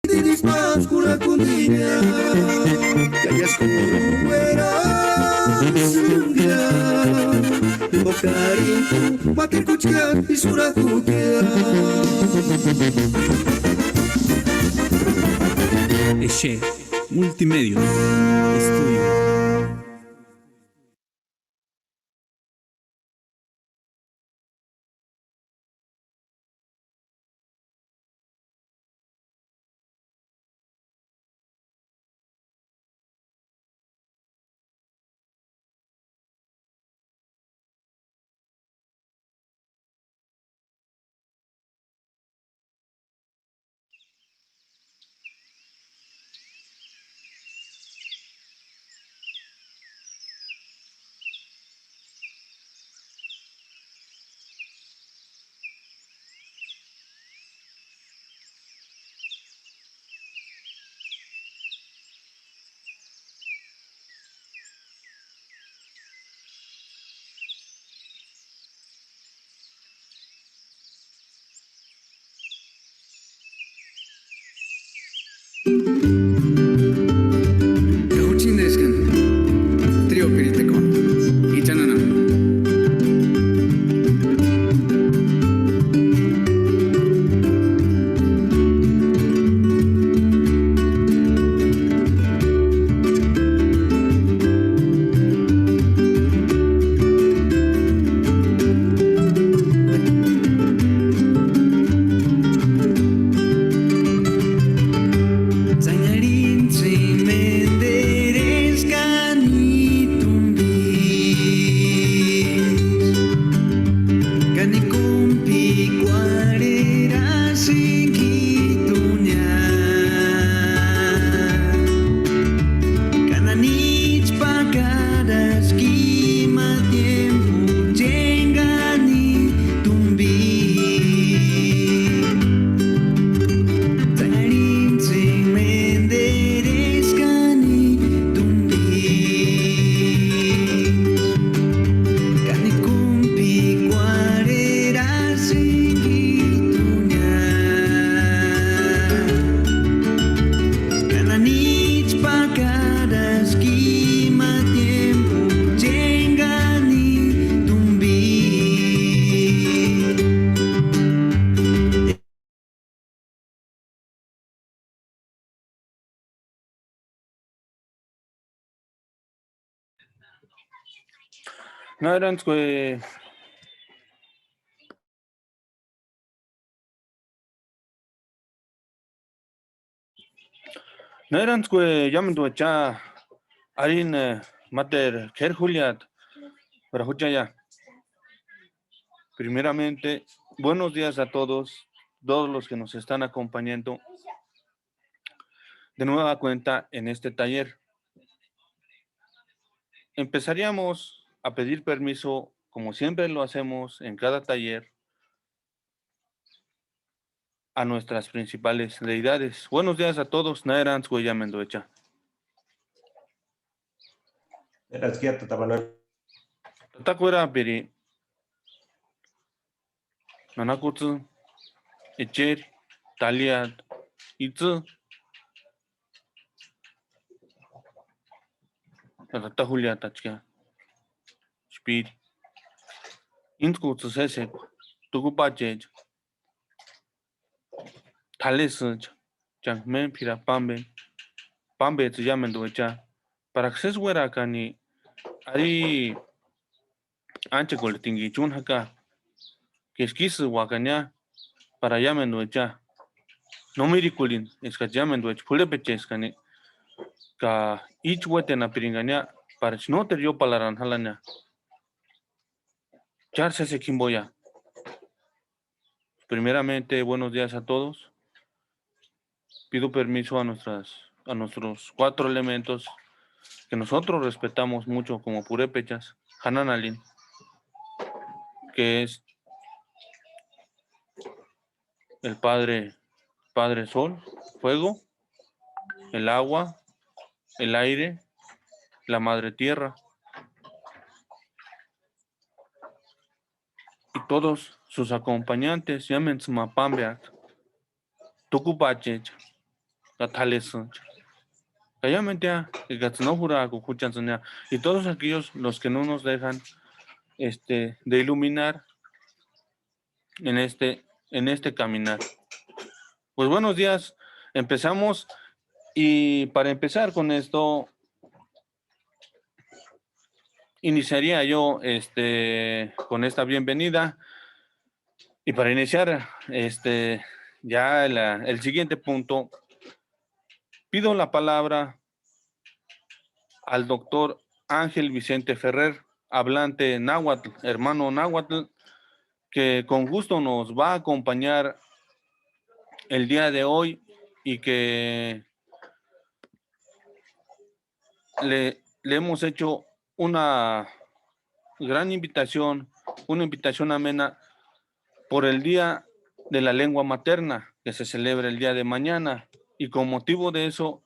Dinismas kulakunia Kayas kuruera Sungia Bokari Makin kuchia Isura kukia Eche Multimedios Estudio. Gauchin deskan, trio peritekon, ichananam. Zainarin menderezkan itumbis, kanikumpi kuarera singitunya, kananich pagadas kima tiempo jengani tumbis. Zainarin menderezkan itumbis, kanikumpi kuarera singitunya, kananich pagadas kima tiempo jengani tumbis. Naranskwe Yamandua cha Arin Mater Ker Juliat para Juchaya. Primeramente, buenos días a todos los que nos están acompañando de nueva cuenta en este taller. Empezaríamos a pedir permiso, como siempre lo hacemos en cada taller, a nuestras principales deidades. Buenos días a todos, Naranskwe Yamendoecha. Gracias, Tatabanan. Tatakwera Piri Nanakutsu Echer Taliat Itzu Tata Julia Tachka Spir Intkutsu Sesek Tukupachech Talesuch Changmen Pira Pambe tu Yamendoecha para que se fuera cani Ari Anche Coltingi Chunhaka que esquisu Wakanya para Yamendoecha. No mirikulin, es que Yamendoech Pulepechescani. Ka ich wete na piringanya para no te dio palaran halanya. Charse se kimboya. Primeramente, buenos días a todos. Pido permiso a nuestros 4 elementos que nosotros respetamos mucho como purépechas. Hananalin, que es el Padre Sol, fuego, el agua, el aire, la Madre Tierra. Y todos sus acompañantes, llamen Mapambeat, Tukupachech, Gatales, Kayamentia, Gatsnofura, Kukuchansania, y todos aquellos los que no nos dejan de iluminar en este caminar. Pues buenos días, empezamos y para empezar con esto, iniciaría yo con esta bienvenida y para iniciar ya el siguiente punto, pido la palabra al doctor Ángel Vicente Ferrer, hablante náhuatl, hermano náhuatl, que con gusto nos va a acompañar el día de hoy y que le hemos hecho una gran invitación, una invitación amena por el Día de la Lengua Materna, que se celebra el día de mañana. Y con motivo de eso,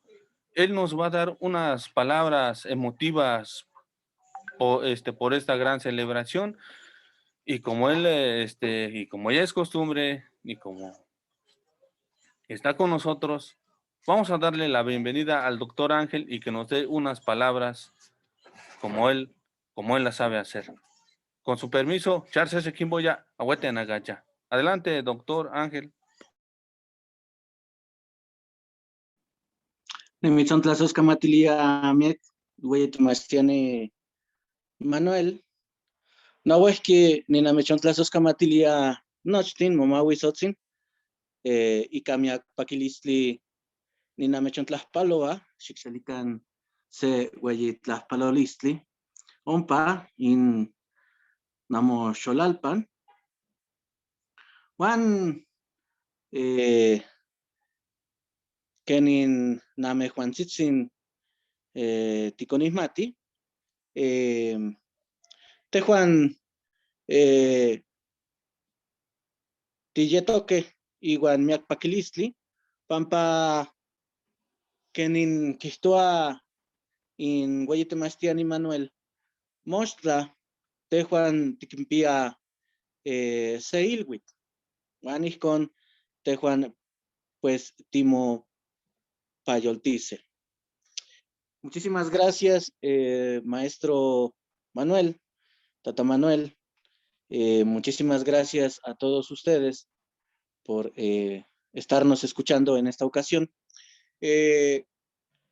él nos va a dar unas palabras emotivas por esta gran celebración. Y como y como ya es costumbre, y como está con nosotros, vamos a darle la bienvenida al doctor Ángel y que nos dé unas palabras como él las sabe hacer. Con su permiso, Charles Kimboya, Ahuete Nagacha. Adelante, doctor Ángel. Nemitzon Tlazos Camatilia Miet, Mastiane Manuel. No es que ni Namechon Tlazos Camatilia Nochtin, Momawi Sotzin, y Kamiak Pakilistli, ni Namechon Tlaspaloa, Xixelican se Guayit Tlaspalolistli, Ompa, in Namo Xolalpan. Juan, Kenin Name Juanzitzin, Ticonismati, Tejuan, Tilletoque, Iguan Miak Pakilistli, Pampa, Kenin Kistua, in Guayete Mastiani Manuel, Mostra, Tejuan Tiquimpia, Seilwit, Juaniscon, Tejuan, pues, Timo Payoltice. Muchísimas gracias, maestro Manuel, Tata Manuel. Muchísimas gracias a todos ustedes por estarnos escuchando en esta ocasión.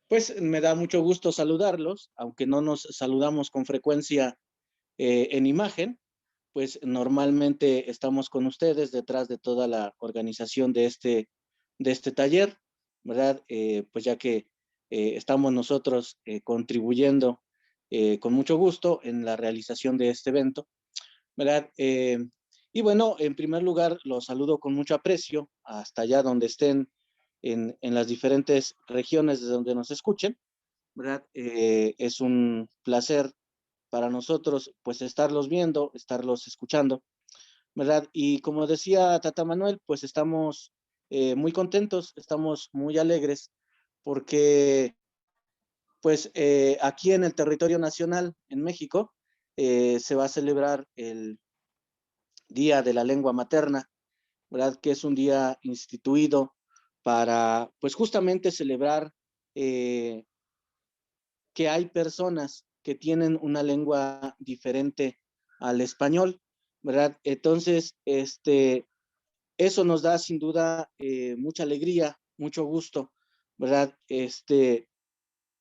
Pues me da mucho gusto saludarlos, aunque no nos saludamos con frecuencia en imagen, pues normalmente estamos con ustedes detrás de toda la organización de este taller, ¿verdad? Pues ya que estamos nosotros contribuyendo con mucho gusto en la realización de este evento, ¿verdad? Y bueno, en primer lugar, los saludo con mucho aprecio hasta allá donde estén en las diferentes regiones de donde nos escuchen, ¿verdad? Es un placer para nosotros, pues, estarlos viendo, estarlos escuchando, ¿verdad? Y como decía Tata Manuel, pues estamos muy contentos, estamos muy alegres, porque, pues, aquí en el territorio nacional, en México, se va a celebrar el Día de la Lengua Materna, ¿verdad? Que es un día instituido para, pues, justamente celebrar que hay personas que tienen una lengua diferente al español, ¿verdad? Entonces, eso nos da sin duda mucha alegría, mucho gusto, ¿verdad?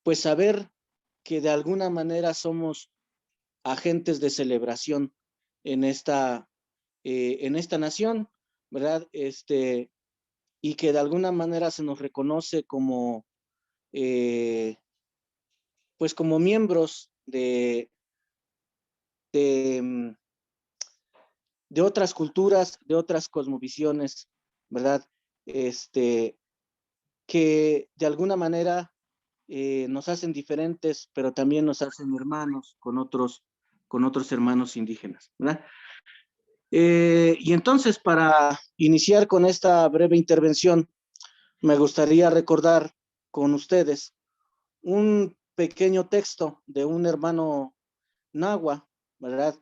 Pues saber que de alguna manera somos agentes de celebración en esta nación, ¿verdad? Y que de alguna manera se nos reconoce como, pues como miembros de otras culturas, de otras cosmovisiones, ¿verdad? Que de alguna manera nos hacen diferentes, pero también nos hacen hermanos con otros hermanos indígenas, ¿verdad? Y entonces, para iniciar con esta breve intervención, me gustaría recordar con ustedes un pequeño texto de un hermano nahua, ¿verdad?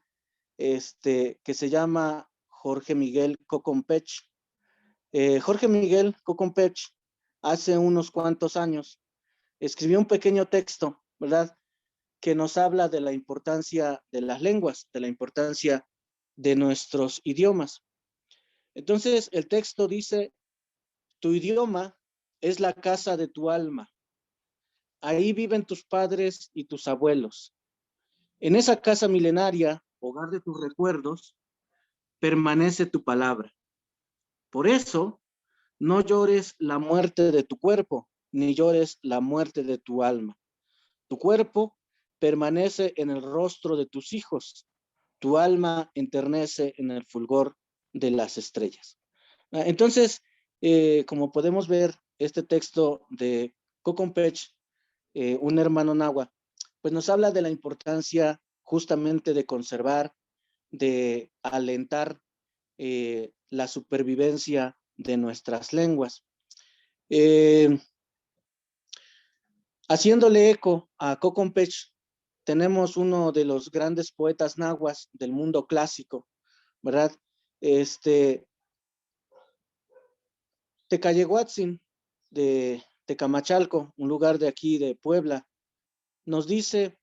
Que se llama Jorge Miguel Cocompech. Jorge Miguel Cocompech hace unos cuantos años, escribió un pequeño texto, ¿verdad? Que nos habla de la importancia de las lenguas, de la importancia de nuestros idiomas. Entonces, el texto dice, tu idioma es la casa de tu alma. Ahí viven tus padres y tus abuelos. En esa casa milenaria, hogar de tus recuerdos, permanece tu palabra. Por eso, no llores la muerte de tu cuerpo, ni llores la muerte de tu alma. Tu cuerpo permanece en el rostro de tus hijos. Tu alma enternece en el fulgor de las estrellas. Entonces, como podemos ver, este texto de Cocompech, un hermano náhuatl, pues nos habla de la importancia justamente de conservar, de alentar la supervivencia de nuestras lenguas. Haciéndole eco a Cocompech, tenemos uno de los grandes poetas nahuas del mundo clásico, ¿verdad? Tecayehuatzin de Tecamachalco, un lugar de aquí de Puebla, nos dice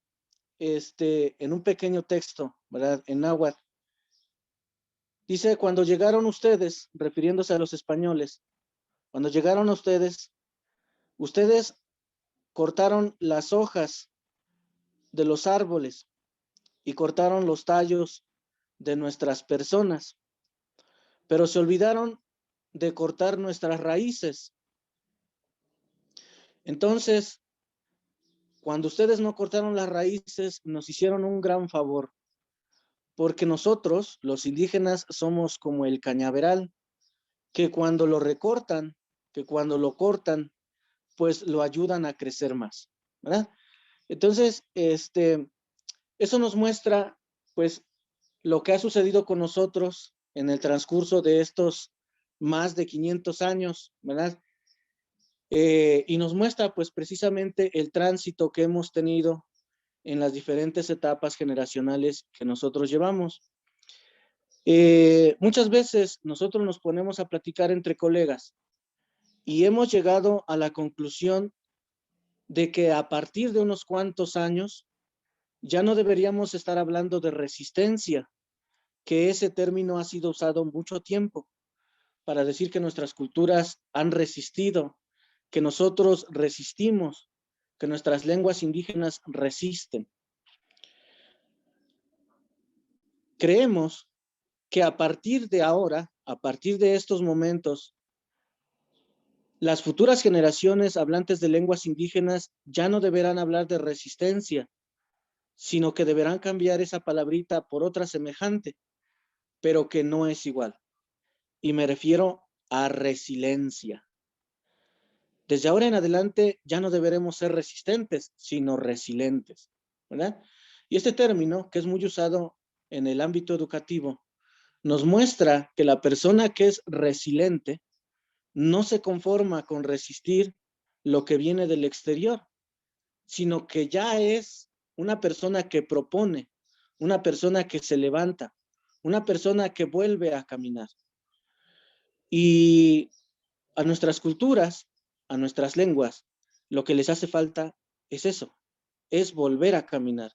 en un pequeño texto, ¿verdad? En náhuatl, dice, cuando llegaron ustedes, refiriéndose a los españoles, cuando llegaron ustedes cortaron las hojas de los árboles y cortaron los tallos de nuestras personas, pero se olvidaron de cortar nuestras raíces. Entonces, cuando ustedes no cortaron las raíces, nos hicieron un gran favor, porque nosotros, los indígenas, somos como el cañaveral, que cuando lo recortan, que cuando lo cortan, pues lo ayudan a crecer más, ¿verdad? Entonces, eso nos muestra, pues, lo que ha sucedido con nosotros en el transcurso de estos más de 500 años, ¿verdad? Y nos muestra, pues, precisamente el tránsito que hemos tenido en las diferentes etapas generacionales que nosotros llevamos. Muchas veces nosotros nos ponemos a platicar entre colegas y hemos llegado a la conclusión de que a partir de unos cuantos años ya no deberíamos estar hablando de resistencia, que ese término ha sido usado mucho tiempo para decir que nuestras culturas han resistido, que nosotros resistimos, que nuestras lenguas indígenas resisten. Creemos que a partir de ahora, a partir de estos momentos, las futuras generaciones hablantes de lenguas indígenas ya no deberán hablar de resistencia, sino que deberán cambiar esa palabrita por otra semejante, pero que no es igual. Y me refiero a resiliencia. Desde ahora en adelante ya no deberemos ser resistentes, sino resilientes, ¿verdad? Y este término, que es muy usado en el ámbito educativo, nos muestra que la persona que es resiliente no se conforma con resistir lo que viene del exterior, sino que ya es una persona que propone, una persona que se levanta, una persona que vuelve a caminar. Y a nuestras culturas, a nuestras lenguas, lo que les hace falta es eso, es volver a caminar.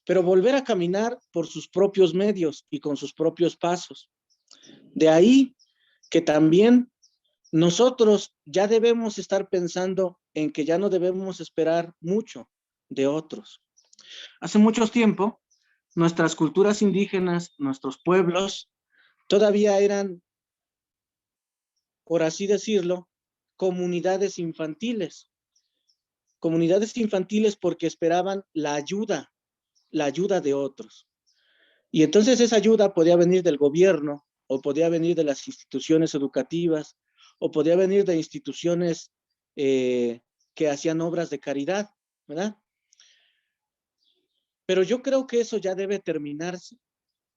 Pero volver a caminar por sus propios medios y con sus propios pasos. De ahí que también nosotros ya debemos estar pensando en que ya no debemos esperar mucho de otros. Hace mucho tiempo, nuestras culturas indígenas, nuestros pueblos, todavía eran, por así decirlo, comunidades infantiles. Comunidades infantiles porque esperaban la ayuda de otros. Y entonces esa ayuda podía venir del gobierno, o podía venir de las instituciones educativas, o podía venir de instituciones que hacían obras de caridad, ¿verdad? Pero yo creo que eso ya debe terminarse.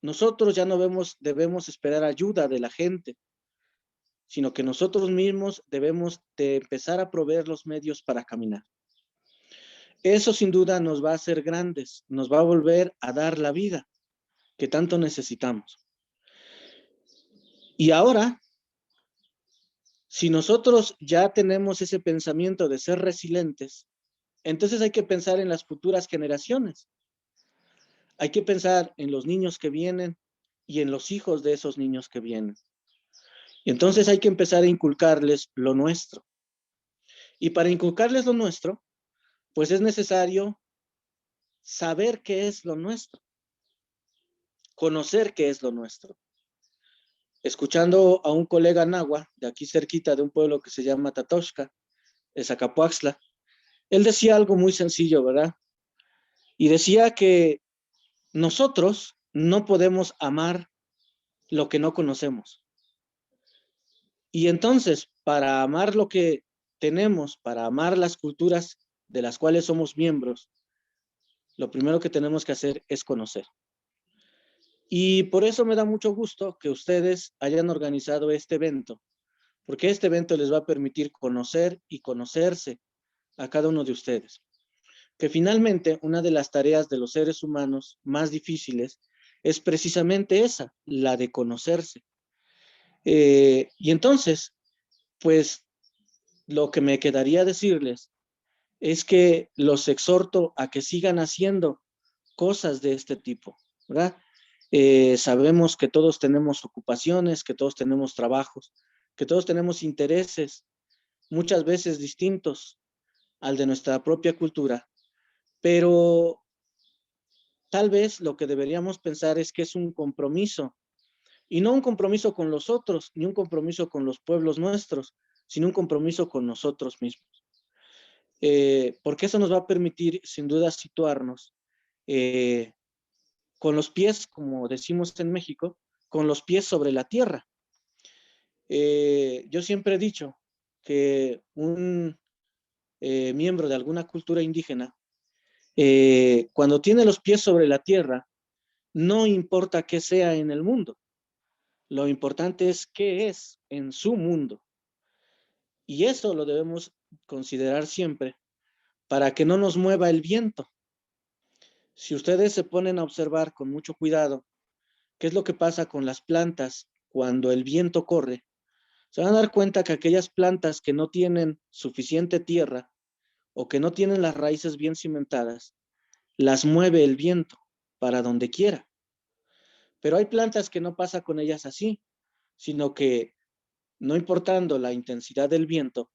Nosotros ya no debemos esperar ayuda de la gente, sino que nosotros mismos debemos de empezar a proveer los medios para caminar. Eso sin duda nos va a hacer grandes, nos va a volver a dar la vida que tanto necesitamos. Y ahora, Si nosotros ya tenemos ese pensamiento de ser resilientes, entonces hay que pensar en las futuras generaciones. Hay que pensar en los niños que vienen y en los hijos de esos niños que vienen. Y entonces hay que empezar a inculcarles lo nuestro. Y para inculcarles lo nuestro, pues es necesario saber qué es lo nuestro, conocer qué es lo nuestro. Escuchando a un colega nahua, de aquí cerquita de un pueblo que se llama Tatoshka, de Zacapuaxtla, él decía algo muy sencillo, ¿verdad? Y decía que nosotros no podemos amar lo que no conocemos. Y entonces, para amar lo que tenemos, para amar las culturas de las cuales somos miembros, lo primero que tenemos que hacer es conocer. Y por eso me da mucho gusto que ustedes hayan organizado este evento, porque este evento les va a permitir conocer y conocerse a cada uno de ustedes. Que finalmente una de las tareas de los seres humanos más difíciles es precisamente esa, la de conocerse. Y entonces, pues lo que me quedaría decirles es que los exhorto a que sigan haciendo cosas de este tipo, ¿verdad? Sabemos que todos tenemos ocupaciones, que todos tenemos trabajos, que todos tenemos intereses, muchas veces distintos al de nuestra propia cultura, pero tal vez lo que deberíamos pensar es que es un compromiso, y no un compromiso con los otros, ni un compromiso con los pueblos nuestros, sino un compromiso con nosotros mismos. Porque eso nos va a permitir, sin duda, situarnos con los pies, como decimos en México, con los pies sobre la tierra. Yo siempre he dicho que un miembro de alguna cultura indígena, cuando tiene los pies sobre la tierra, no importa qué sea en el mundo, lo importante es qué es en su mundo. Y eso lo debemos considerar siempre para que no nos mueva el viento. Si ustedes se ponen a observar con mucho cuidado qué es lo que pasa con las plantas cuando el viento corre, se van a dar cuenta que aquellas plantas que no tienen suficiente tierra o que no tienen las raíces bien cimentadas, las mueve el viento para donde quiera. Pero hay plantas que no pasa con ellas así, sino que no importando la intensidad del viento,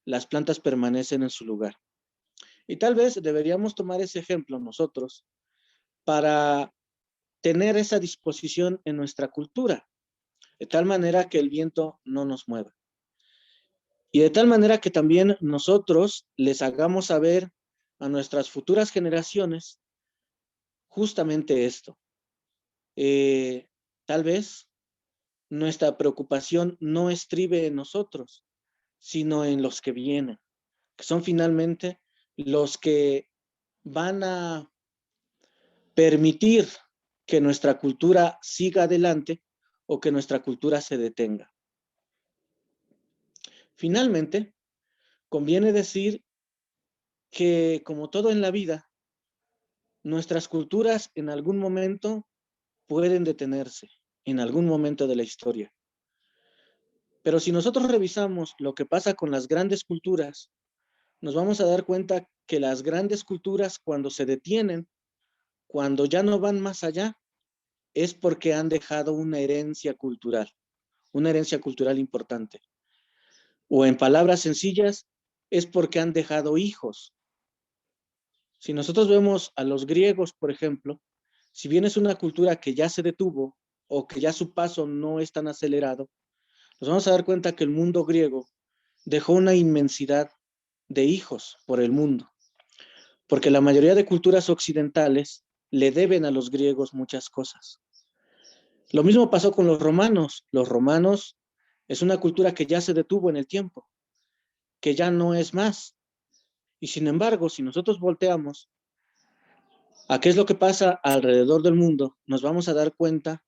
las plantas permanecen en su lugar. Y tal vez deberíamos tomar ese ejemplo nosotros para tener esa disposición en nuestra cultura, de tal manera que el viento no nos mueva. Y de tal manera que también nosotros les hagamos saber a nuestras futuras generaciones justamente esto. Tal vez nuestra preocupación no estribe en nosotros, sino en los que vienen, que son finalmente los que van a permitir que nuestra cultura siga adelante o que nuestra cultura se detenga. Finalmente, conviene decir que, como todo en la vida, nuestras culturas en algún momento pueden detenerse, en algún momento de la historia. Pero si nosotros revisamos lo que pasa con las grandes culturas, nos vamos a dar cuenta que las grandes culturas, cuando se detienen, cuando ya no van más allá, es porque han dejado una herencia cultural importante. O en palabras sencillas, es porque han dejado hijos. Si nosotros vemos a los griegos, por ejemplo, si bien es una cultura que ya se detuvo o que ya su paso no es tan acelerado, nos vamos a dar cuenta que el mundo griego dejó una inmensidad de hijos por el mundo, porque la mayoría de culturas occidentales le deben a los griegos muchas cosas. Lo mismo pasó con los romanos. Los romanos es una cultura que ya se detuvo en el tiempo, que ya no es más. Y sin embargo, si nosotros volteamos a qué es lo que pasa alrededor del mundo, nos vamos a dar cuenta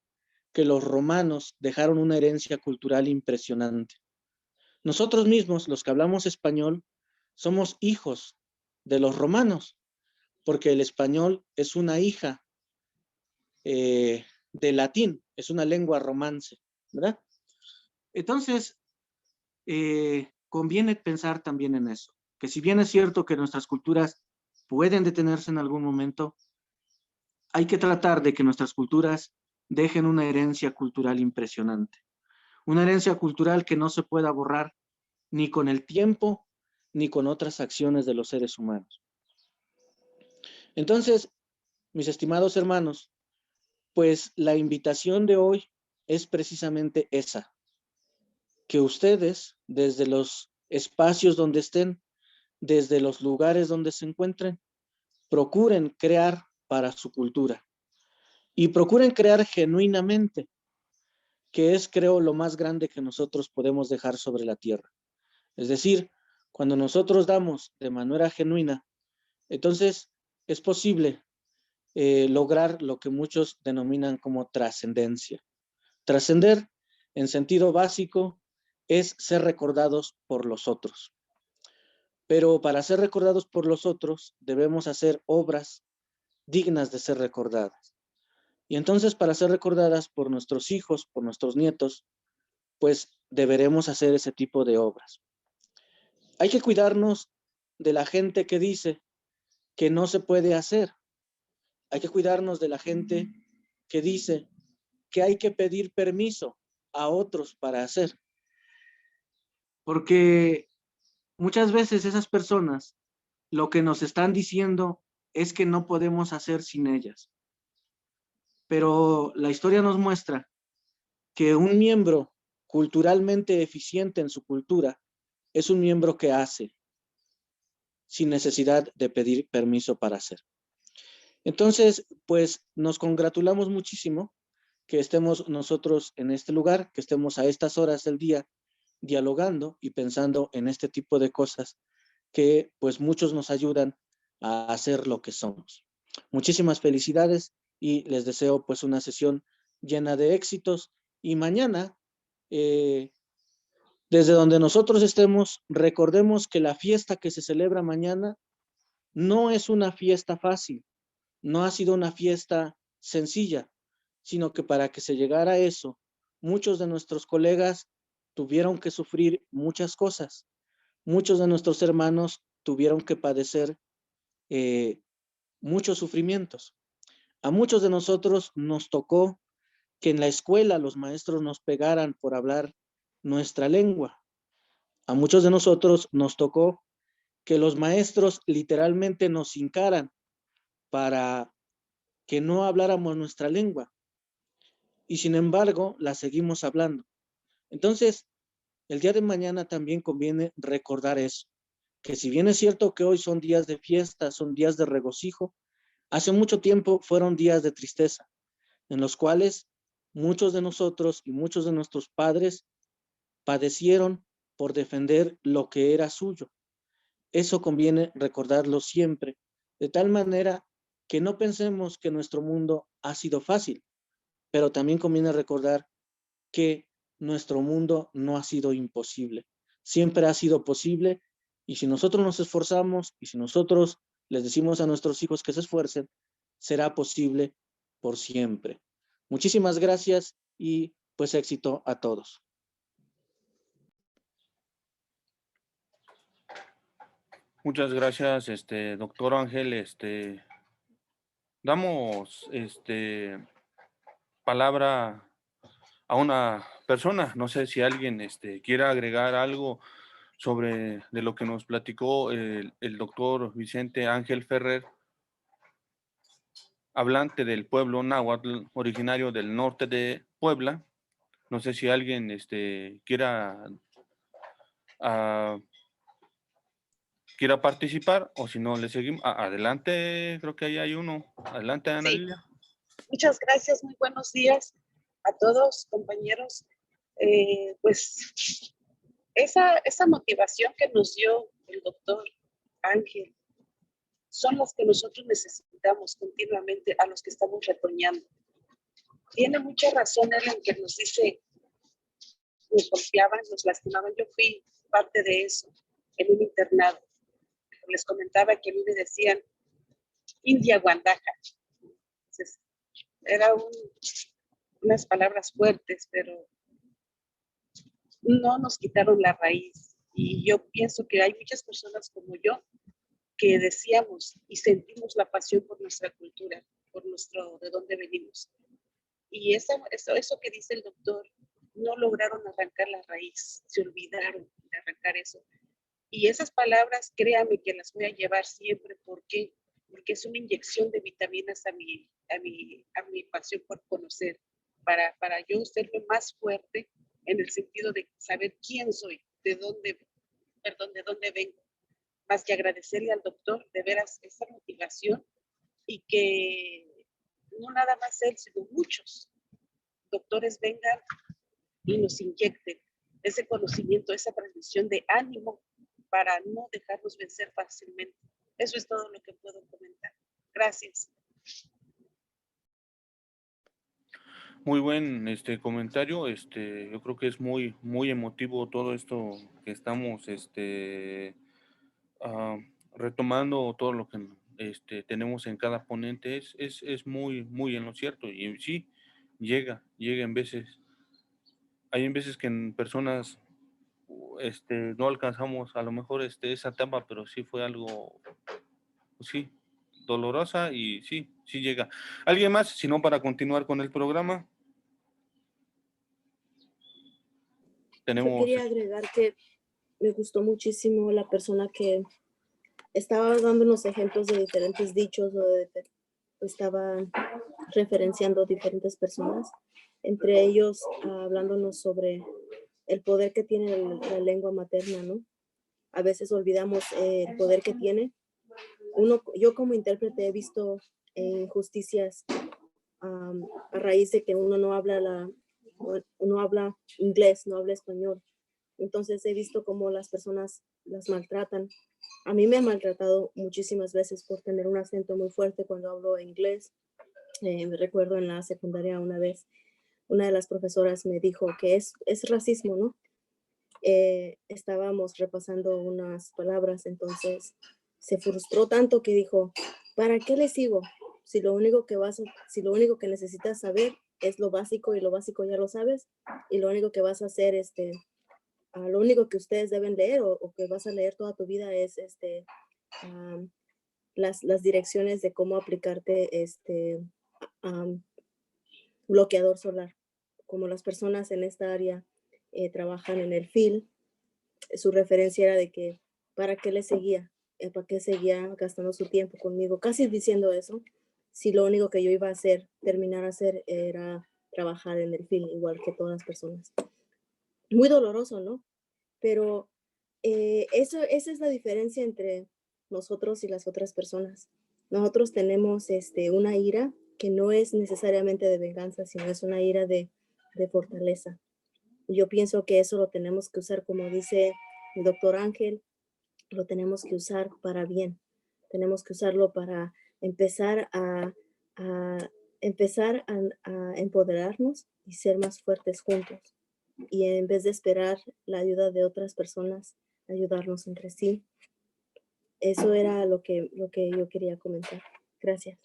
que los romanos dejaron una herencia cultural impresionante. Nosotros mismos, los que hablamos español, somos hijos de los romanos, porque el español es una hija del latín, es una lengua romance, ¿verdad? Entonces, conviene pensar también en eso, que si bien es cierto que nuestras culturas pueden detenerse en algún momento, hay que tratar de que nuestras culturas dejen una herencia cultural impresionante, una herencia cultural que no se pueda borrar ni con el tiempo ni con otras acciones de los seres humanos. Entonces, mis estimados hermanos, pues la invitación de hoy es precisamente esa, que ustedes, desde los espacios donde estén, desde los lugares donde se encuentren, procuren crear para su cultura y procuren crear genuinamente, que es, creo, lo más grande que nosotros podemos dejar sobre la tierra. Es decir, cuando nosotros damos de manera genuina, entonces es posible lograr lo que muchos denominan como trascendencia. Trascender, en sentido básico, es ser recordados por los otros. Pero para ser recordados por los otros, debemos hacer obras dignas de ser recordadas. Y entonces, para ser recordadas por nuestros hijos, por nuestros nietos, pues deberemos hacer ese tipo de obras. Hay que cuidarnos de la gente que dice que no se puede hacer. Hay que cuidarnos de la gente que dice que hay que pedir permiso a otros para hacer. Porque muchas veces esas personas lo que nos están diciendo es que no podemos hacer sin ellas. Pero la historia nos muestra que un miembro culturalmente eficiente en su cultura es un miembro que hace sin necesidad de pedir permiso para hacer. Entonces, pues nos congratulamos muchísimo que estemos nosotros en este lugar, que estemos a estas horas del día dialogando y pensando en este tipo de cosas que pues muchos nos ayudan a hacer lo que somos. Muchísimas felicidades y les deseo pues una sesión llena de éxitos y mañana desde donde nosotros estemos, recordemos que la fiesta que se celebra mañana no es una fiesta fácil, no ha sido una fiesta sencilla, sino que para que se llegara a eso, muchos de nuestros colegas tuvieron que sufrir muchas cosas. Muchos de nuestros hermanos tuvieron que padecer muchos sufrimientos. A muchos de nosotros nos tocó que en la escuela los maestros nos pegaran por hablar nuestra lengua. A muchos de nosotros nos tocó que los maestros literalmente nos hincaran para que no habláramos nuestra lengua. Y sin embargo, la seguimos hablando. Entonces, el día de mañana también conviene recordar eso, que si bien es cierto que hoy son días de fiesta, son días de regocijo, hace mucho tiempo fueron días de tristeza, en los cuales muchos de nosotros y muchos de nuestros padres padecieron por defender lo que era suyo. Eso conviene recordarlo siempre, de tal manera que no pensemos que nuestro mundo ha sido fácil, pero también conviene recordar que nuestro mundo no ha sido imposible, siempre ha sido posible, y si nosotros nos esforzamos y si nosotros les decimos a nuestros hijos que se esfuercen, será posible por siempre. Muchísimas gracias y pues éxito a todos. Muchas gracias, doctor Ángel. Damos palabra a una persona. No sé si alguien quiera agregar algo sobre de lo que nos platicó el doctor Vicente Ángel Ferrer, hablante del pueblo náhuatl, originario del norte de Puebla. No sé si alguien quiera participar o si no le seguimos. Adelante, creo que ahí hay uno. Adelante, Ana Sí, Lilia. muchas gracias, muy buenos días a todos, compañeros. Pues esa motivación que nos dio el doctor Ángel son las que nosotros necesitamos continuamente, a los que estamos retoñando. Tiene mucha razón él en que nos dice, nos golpeaban, nos lastimaban. Yo fui parte de eso en un internado. Les comentaba que a mí me decían India Guandaja. Entonces, eran unas palabras fuertes, pero no nos quitaron la raíz. Y yo pienso que hay muchas personas como yo que decíamos y sentimos la pasión por nuestra cultura, por de dónde venimos. Y eso que dice el doctor, no lograron arrancar la raíz, se olvidaron de arrancar eso. Y esas palabras, créame que las voy a llevar siempre. ¿Por qué? Porque es una inyección de vitaminas a mi pasión por conocer, para yo serme más fuerte en el sentido de saber quién soy, de dónde vengo. Más que agradecerle al doctor de veras esa motivación, y que no nada más él, sino muchos doctores vengan y nos inyecten ese conocimiento, esa transmisión de ánimo para no dejarnos vencer fácilmente. Eso es todo lo que puedo comentar. Gracias. Muy buen comentario. Yo creo que es muy, muy emotivo todo esto que estamos ah, retomando, todo lo que tenemos en cada ponente. Es muy, muy en lo cierto. Y sí, llega en veces. Hay en veces que en personas no alcanzamos a lo mejor esa etapa, pero sí fue algo, pues sí, dolorosa, y sí, sí llega. ¿Alguien más? Si no, para continuar con el programa. Yo Tenemos, quería agregar que me gustó muchísimo la persona que estaba dándonos ejemplos de diferentes dichos estaba referenciando diferentes personas, entre ellos hablándonos sobre el poder que tiene la lengua materna, ¿no? A veces olvidamos el poder que tiene. Yo como intérprete he visto injusticias a raíz de que uno no habla inglés, no habla español. Entonces he visto cómo las personas las maltratan. A mí me han maltratado muchísimas veces por tener un acento muy fuerte cuando hablo inglés. Me recuerdo en la secundaria una vez, una de las profesoras me dijo que es racismo, ¿no? Estábamos repasando unas palabras, entonces se frustró tanto que dijo, ¿para qué le sigo? Si lo único que necesitas saber es lo básico, y lo básico ya lo sabes, y lo único que vas a hacer, lo único que ustedes deben leer o que vas a leer toda tu vida es las direcciones de cómo aplicarte bloqueador solar. Como las personas en esta área trabajan en el field, su referencia era de que ¿para qué le seguía? ¿Para qué seguía gastando su tiempo conmigo? Casi diciendo eso, si lo único que yo iba a terminar a hacer era trabajar en el field, igual que todas las personas. Muy doloroso, ¿no? Pero esa es la diferencia entre nosotros y las otras personas. Nosotros tenemos una ira que no es necesariamente de venganza, sino es una ira de fortaleza. Yo pienso que eso lo tenemos que usar, como dice el doctor Ángel, lo tenemos que usar para bien. Tenemos que usarlo para empezar a empoderarnos y ser más fuertes juntos. Y en vez de esperar la ayuda de otras personas, ayudarnos entre sí. Eso era lo que yo quería comentar. Gracias.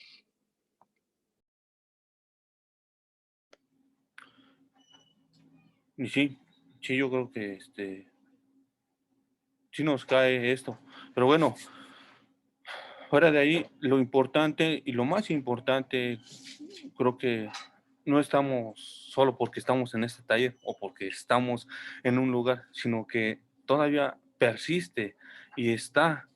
y sí, yo creo que sí nos cae esto. Pero bueno, fuera de ahí, lo importante y lo más importante, creo que no estamos solo porque estamos en este taller o porque estamos en un lugar, sino que todavía persiste y está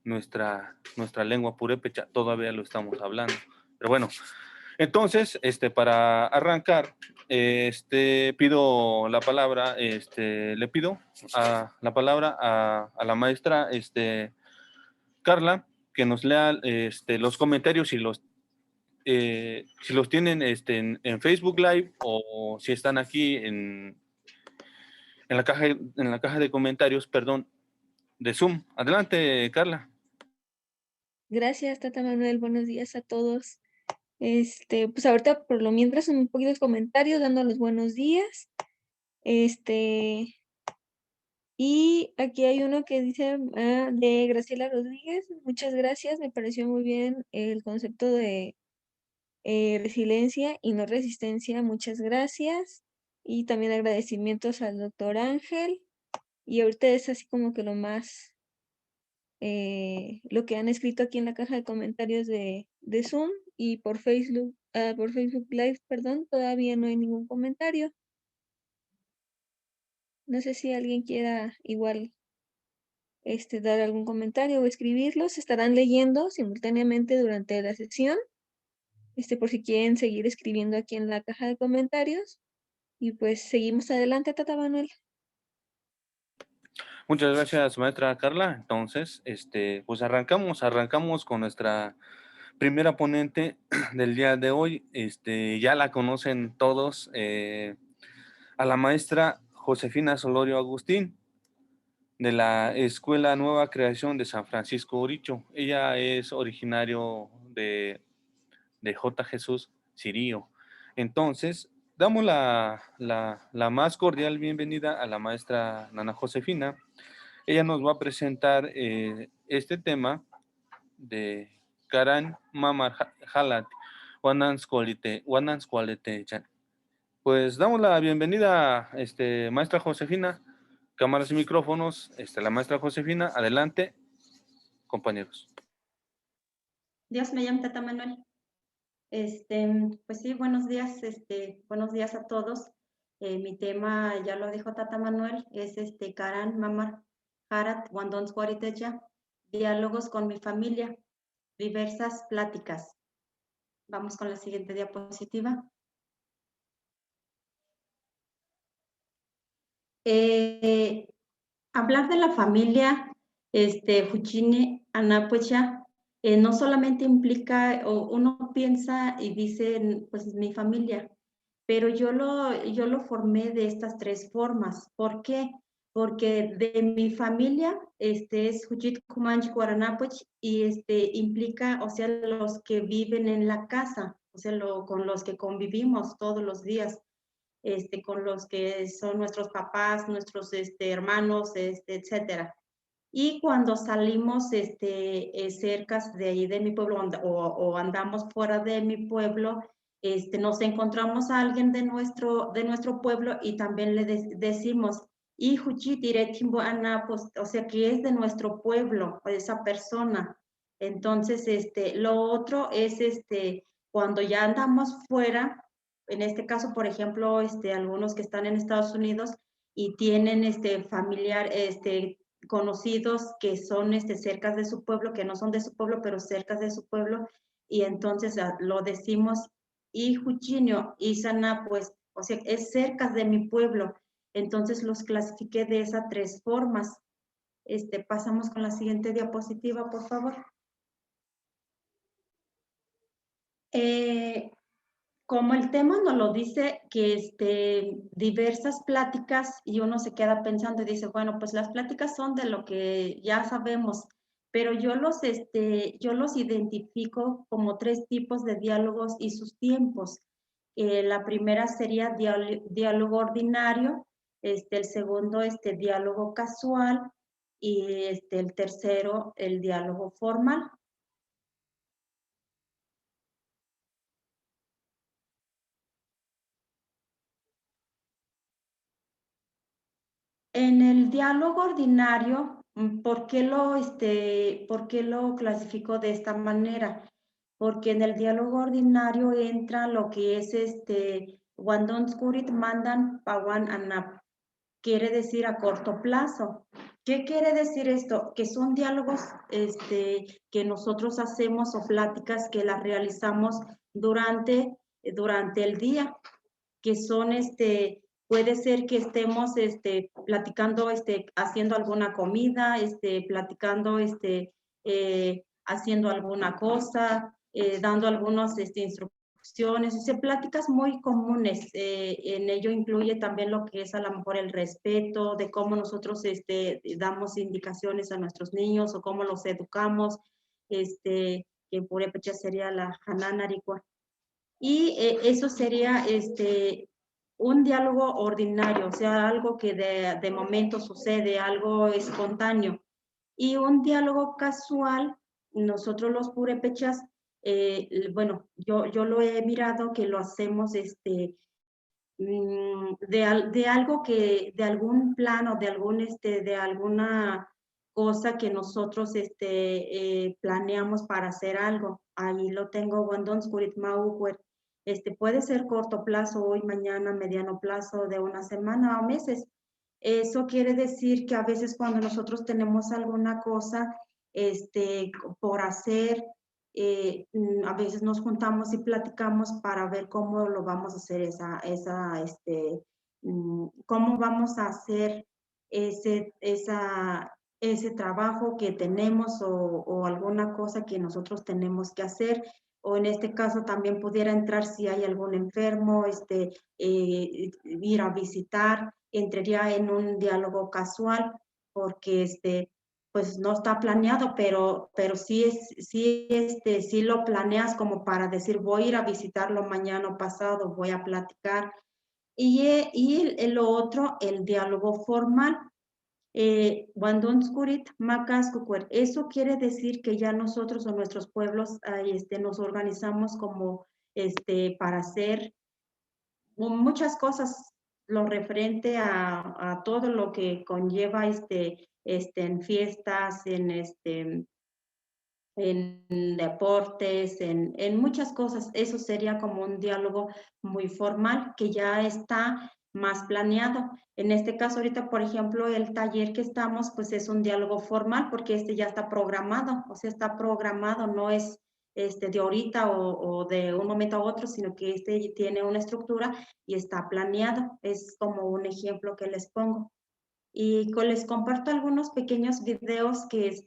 nuestra lengua purépecha, todavía lo estamos hablando. Pero bueno, entonces, para arrancar, pido la palabra, le pido la palabra a la maestra, Carla, que nos lea los comentarios, si los tienen en Facebook Live, o si están aquí en la caja de comentarios, perdón, de Zoom. Adelante, Carla. Gracias, Tata Manuel. Buenos días a todos. Pues ahorita por lo mientras un poquito de comentarios dando los buenos días. Y aquí hay uno que dice de Graciela Rodríguez. Muchas gracias, me pareció muy bien el concepto de resiliencia y no resistencia. Muchas gracias. Y también agradecimientos al doctor Ángel. Y ahorita es así como que lo más, lo que han escrito aquí en la caja de comentarios de Zoom y por Facebook Live, perdón, todavía no hay ningún comentario. No sé si alguien quiera igual dar algún comentario o escribirlos. Se estarán leyendo simultáneamente durante la sesión. Por si quieren seguir escribiendo aquí en la caja de comentarios. Y pues seguimos adelante, Tata Manuel. Muchas gracias, maestra Carla. Entonces, pues arrancamos con nuestra primera ponente del día de hoy. Ya la conocen todos, a la maestra Josefina Solorio Agustín, de la Escuela Nueva Creación de San Francisco Uricho. Ella es originario de J. Jesús Cirío. Entonces, damos la más cordial bienvenida a la maestra Nana Josefina. Ella nos va a presentar este tema de Karan Mamar Halat, Wanans Kualite Chan. Pues damos la bienvenida, maestra Josefina. Cámaras y micrófonos, la maestra Josefina. Adelante, compañeros. Dios me llama Tata Manuel. Pues sí, buenos días, buenos días a todos. Mi tema, ya lo dijo Tata Manuel, es Karan Mamar Harat Wandons Guaritecha, diálogos con mi familia, diversas pláticas. Vamos con la siguiente diapositiva. Hablar de la familia, Fuchine Anapuecha, no solamente implica, o uno piensa y dice, pues mi familia, pero yo lo formé de estas tres formas. ¿Por qué? Porque de mi familia, es Juchit Kumanch Guaranapuech, y implica, o sea, los que viven en la casa, o sea, con los que convivimos todos los días. Con los que son nuestros papás, nuestros hermanos, etcétera. Y cuando salimos cerca de ahí de mi pueblo o andamos fuera de mi pueblo, nos encontramos a alguien de nuestro pueblo y también le decimos, pues, o sea, que es de nuestro pueblo, esa persona. Entonces, lo otro es cuando ya andamos fuera, en este caso, por ejemplo, algunos que están en Estados Unidos y tienen familiar, conocidos que son cerca de su pueblo, que no son de su pueblo, pero cerca de su pueblo, y entonces lo decimos, y Juchinio, y Sana, pues, o sea, es cerca de mi pueblo. Entonces los clasifiqué de esas tres formas. Pasamos con la siguiente diapositiva, por favor. Como el tema nos lo dice, que diversas pláticas, y uno se queda pensando y dice, bueno, pues las pláticas son de lo que ya sabemos, pero yo los identifico como tres tipos de diálogos y sus tiempos. La primera sería diálogo ordinario, el segundo, diálogo casual, y el tercero, el diálogo formal. En el diálogo ordinario, ¿por qué lo clasifico de esta manera? Porque en el diálogo ordinario entra lo que es Wandon Skurit mandan Pawan Anap. Quiere decir a corto plazo. ¿Qué quiere decir esto? Que son diálogos que nosotros hacemos o pláticas que las realizamos durante el día, que son puede ser que estemos platicando, haciendo alguna comida, platicando, haciendo alguna cosa, dando algunas instrucciones, o sea, pláticas muy comunes. En ello incluye también lo que es a lo mejor el respeto, de cómo nosotros damos indicaciones a nuestros niños o cómo los educamos, que en purépecha sería la hananaricua. Y eso sería un diálogo ordinario, o sea, algo que de momento sucede, algo espontáneo. Y un diálogo casual, nosotros los purépechas, bueno, yo lo he mirado que lo hacemos de algo que, de algún plano, de algún, de alguna cosa que nosotros planeamos para hacer algo. Ahí lo tengo, Wandon Skurit Mauwer. Puede ser corto plazo, hoy, mañana, mediano plazo, de una semana o meses. Eso quiere decir que a veces cuando nosotros tenemos alguna cosa por hacer, a veces nos juntamos y platicamos para ver cómo lo vamos a hacer cómo vamos a hacer ese trabajo que tenemos o alguna cosa que nosotros tenemos que hacer. O en este caso también pudiera entrar si hay algún enfermo, ir a visitar, entraría en un diálogo casual, porque pues no está planeado, pero sí lo planeas como para decir, voy a ir a visitarlo mañana o pasado, voy a platicar. Y lo otro, el diálogo formal. Eso quiere decir que ya nosotros o nuestros pueblos nos organizamos como para hacer muchas cosas, lo referente a todo lo que conlleva en fiestas, en deportes, en muchas cosas. Eso sería como un diálogo muy formal que ya está más planeado. En este caso ahorita, por ejemplo, el taller que estamos, pues es un diálogo formal porque ya está programado, o sea, está programado, no es de ahorita o de un momento a otro, sino que tiene una estructura y está planeado. Es como un ejemplo que les pongo. Y les comparto algunos pequeños videos que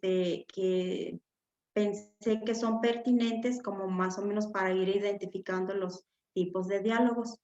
pensé que son pertinentes como más o menos para ir identificando los tipos de diálogos.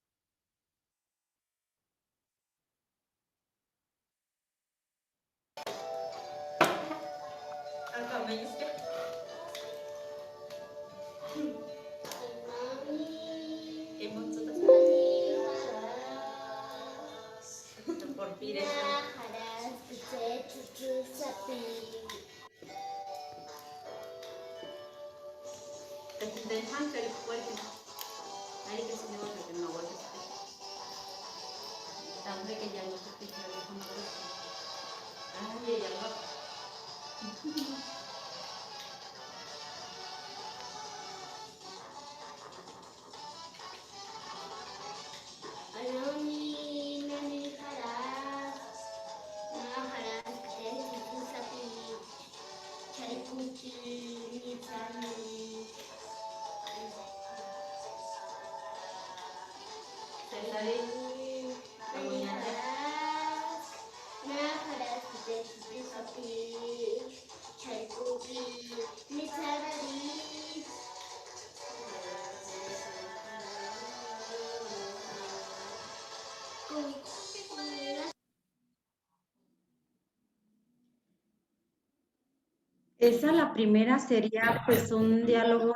Esa, la primera, sería pues un diálogo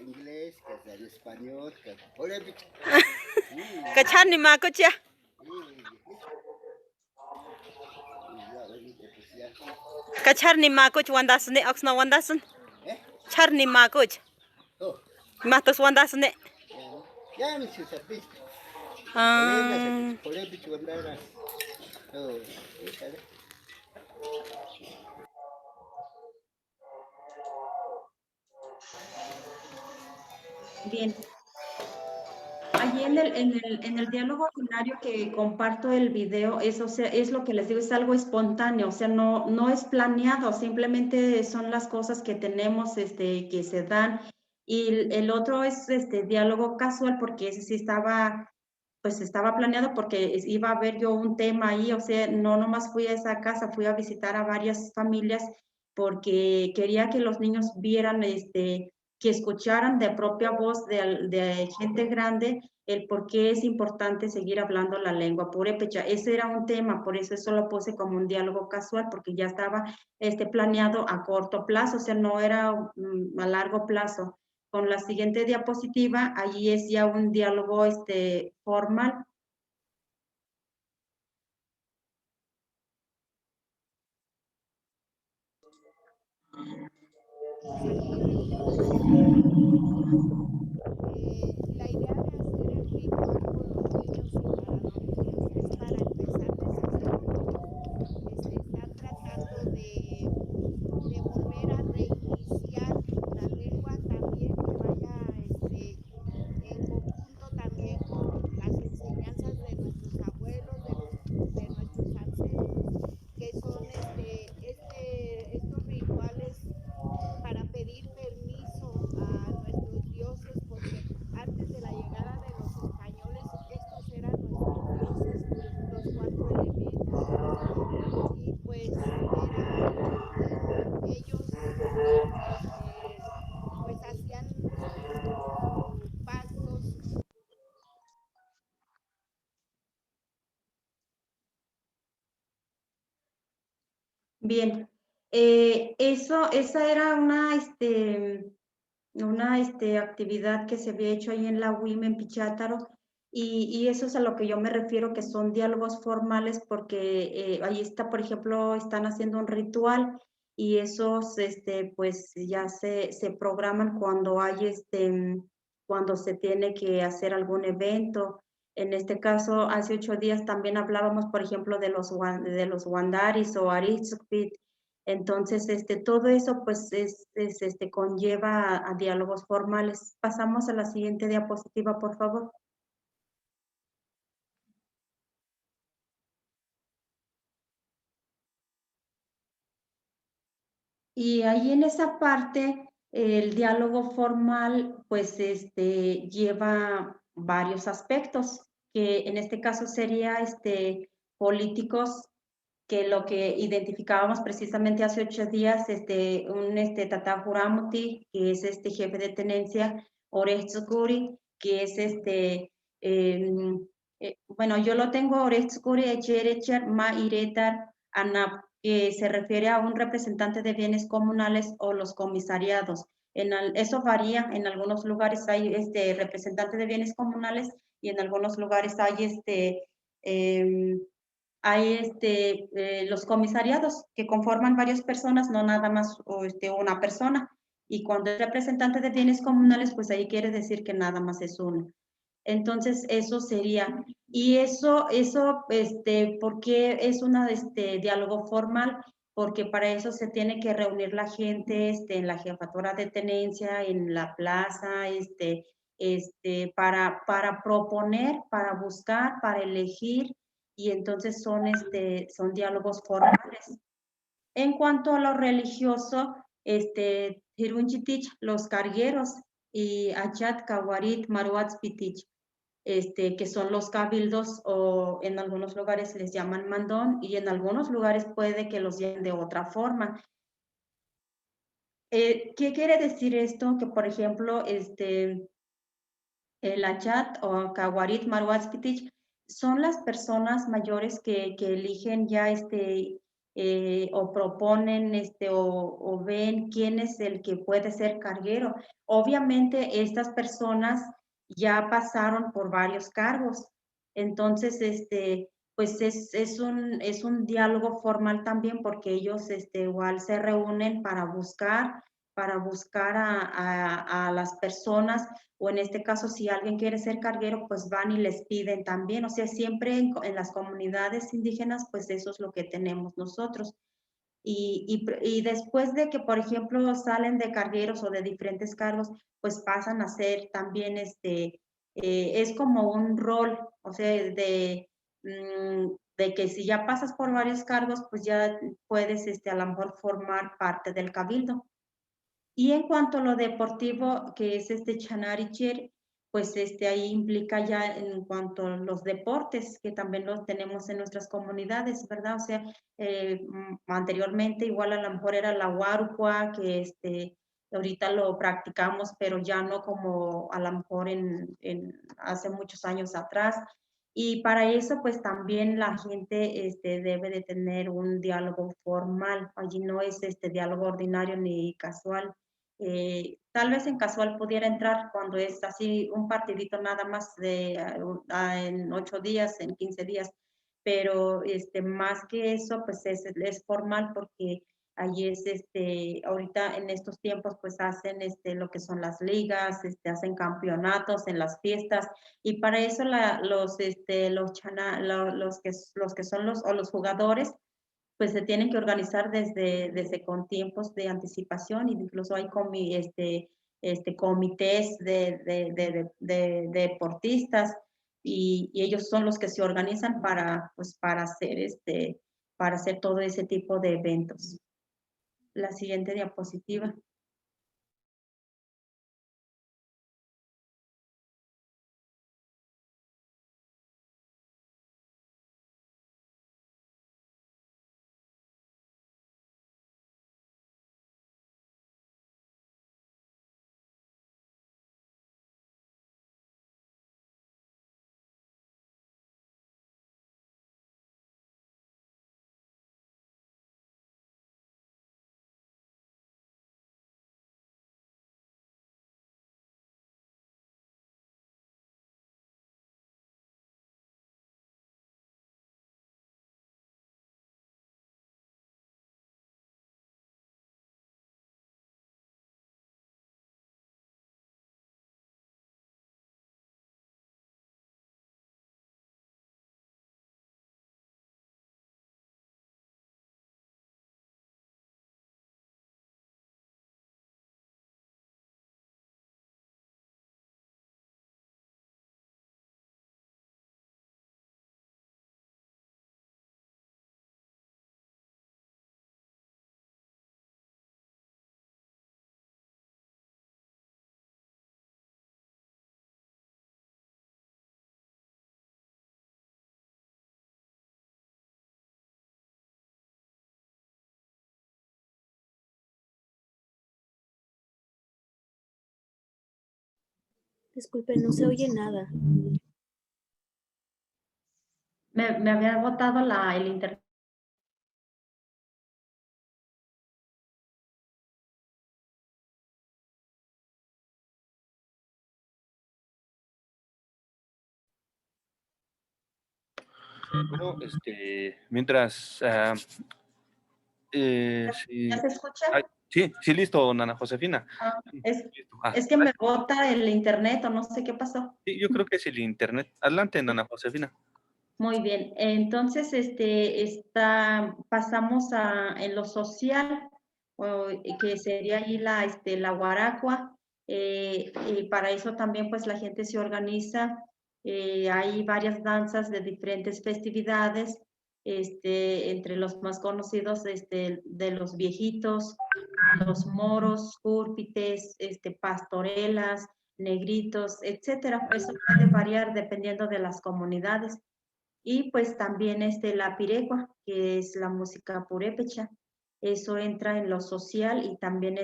inglés, que español, que Kachani makucha. Kacharni makuch wandasne oxna wandasan. Charni makuch. Matos wandasne. ya no se sabe. Bien. Allí en el diálogo ordinario que comparto el video, o sea, es lo que les digo, es algo espontáneo, o sea, no es planeado, simplemente son las cosas que tenemos, que se dan. Y el otro es diálogo casual, porque ese sí estaba planeado porque iba a haber yo un tema ahí, o sea, no nomás fui a esa casa, fui a visitar a varias familias porque quería que los niños vieran, que escucharan de propia voz de gente grande el por qué es importante seguir hablando la lengua purépecha. Ese era un tema, por eso lo puse como un diálogo casual, porque ya estaba planeado a corto plazo, o sea, no era a largo plazo. Con la siguiente diapositiva, allí es ya un diálogo formal. La idea de hacer el ritual con los niños y para los niños es para empezarles a hacer, están tratando de volver a reiniciar la lengua también, que vaya en conjunto también con las enseñanzas de nuestros abuelos, de nuestros ancestros, que son estos rituales para pedir permiso a nuestros dioses, porque antes de la llegada de los españoles, estos eran nuestros dioses, los 4 elementos, y pues ellos pues hacían pactos. Bien, esa era una actividad que se había hecho ahí en la UIM en Pichátaro, y eso es a lo que yo me refiero, que son diálogos formales, porque ahí está, por ejemplo, están haciendo un ritual, y esos pues ya se programan cuando hay cuando se tiene que hacer algún evento. En este caso, hace 8 días también hablábamos, por ejemplo, de los Wandaris o Arizkpit. Entonces, todo eso pues conlleva a diálogos formales. Pasamos a la siguiente diapositiva, por favor. Y ahí en esa parte, el diálogo formal pues lleva varios aspectos, que en este caso sería políticos, que lo que identificábamos precisamente hace 8 días, un Tata Juramuti, que es jefe de tenencia, Orexukuri, que es bueno, yo lo tengo, Orexukuri, Echerecher, Ma Iretar, Anap, que se refiere a un representante de bienes comunales o los comisariados. Eso varía, en algunos lugares hay representante de bienes comunales y en algunos lugares hay los comisariados que conforman varias personas, no nada más una persona. Y cuando es representante de bienes comunales, pues ahí quiere decir que nada más es uno. Entonces, eso sería. Y ¿por qué es un diálogo formal? Porque para eso se tiene que reunir la gente en la jefatura de tenencia, en la plaza, para proponer, para buscar, para elegir, y entonces son diálogos formales. En cuanto a lo religioso, Hirunchitich, los cargueros, y Achat, Kawarit, Maruatspitich, que son los cabildos, o en algunos lugares les llaman mandón, y en algunos lugares puede que los llamen de otra forma. ¿Qué quiere decir esto? Que, por ejemplo, el Achat o Kawarit, Maruatspitich, son las personas mayores que eligen ya o proponen o ven quién es el que puede ser carguero. Obviamente estas personas ya pasaron por varios cargos, entonces pues es un diálogo formal también, porque ellos igual se reúnen para buscar a las personas, o en este caso, si alguien quiere ser carguero, pues van y les piden también. O sea, siempre en las comunidades indígenas, pues eso es lo que tenemos nosotros. Y después de que, por ejemplo, salen de cargueros o de diferentes cargos, pues pasan a ser también, es como un rol, o sea, de que si ya pasas por varios cargos, pues ya puedes a lo mejor formar parte del cabildo. Y en cuanto a lo deportivo, que es Chanaricher, pues ahí implica ya en cuanto a los deportes, que también los tenemos en nuestras comunidades, ¿verdad? O sea, anteriormente igual a lo mejor era la Huarucua, que ahorita lo practicamos, pero ya no como a lo mejor hace muchos años atrás. Y para eso, pues también la gente debe de tener un diálogo formal. Allí no es diálogo ordinario ni casual. Tal vez en casual pudiera entrar cuando es así un partidito nada más en 8 días, en 15 días, pero más que eso, pues es formal, porque Allí es, ahorita en estos tiempos, pues hacen lo que son las ligas, hacen campeonatos en las fiestas, y para eso los que son los jugadores, pues se tienen que organizar desde con tiempos de anticipación, y incluso hay comités de deportistas, y ellos son los que se organizan pues, para hacer todo ese tipo de eventos. La siguiente diapositiva. Disculpe, no se oye nada. Me había botado el internet. Bueno, mientras... sí. ¿Ya se escucha? Ay, sí, sí, listo, Ana Josefina. Ah, Listo. Ah, es que me bota el internet o no sé qué pasó. sí, yo creo que es el internet. Adelante, Ana Josefina. Muy bien, entonces pasamos en lo social, que sería ahí la guaracua, y para eso también pues la gente se organiza, hay varias danzas de diferentes festividades, entre los más conocidos de los viejitos, los moros, cúrpites, pastorelas, negritos, etcétera. Eso puede variar dependiendo de las comunidades. Y pues también la piregua, que es la música purépecha. Eso entra en lo social y también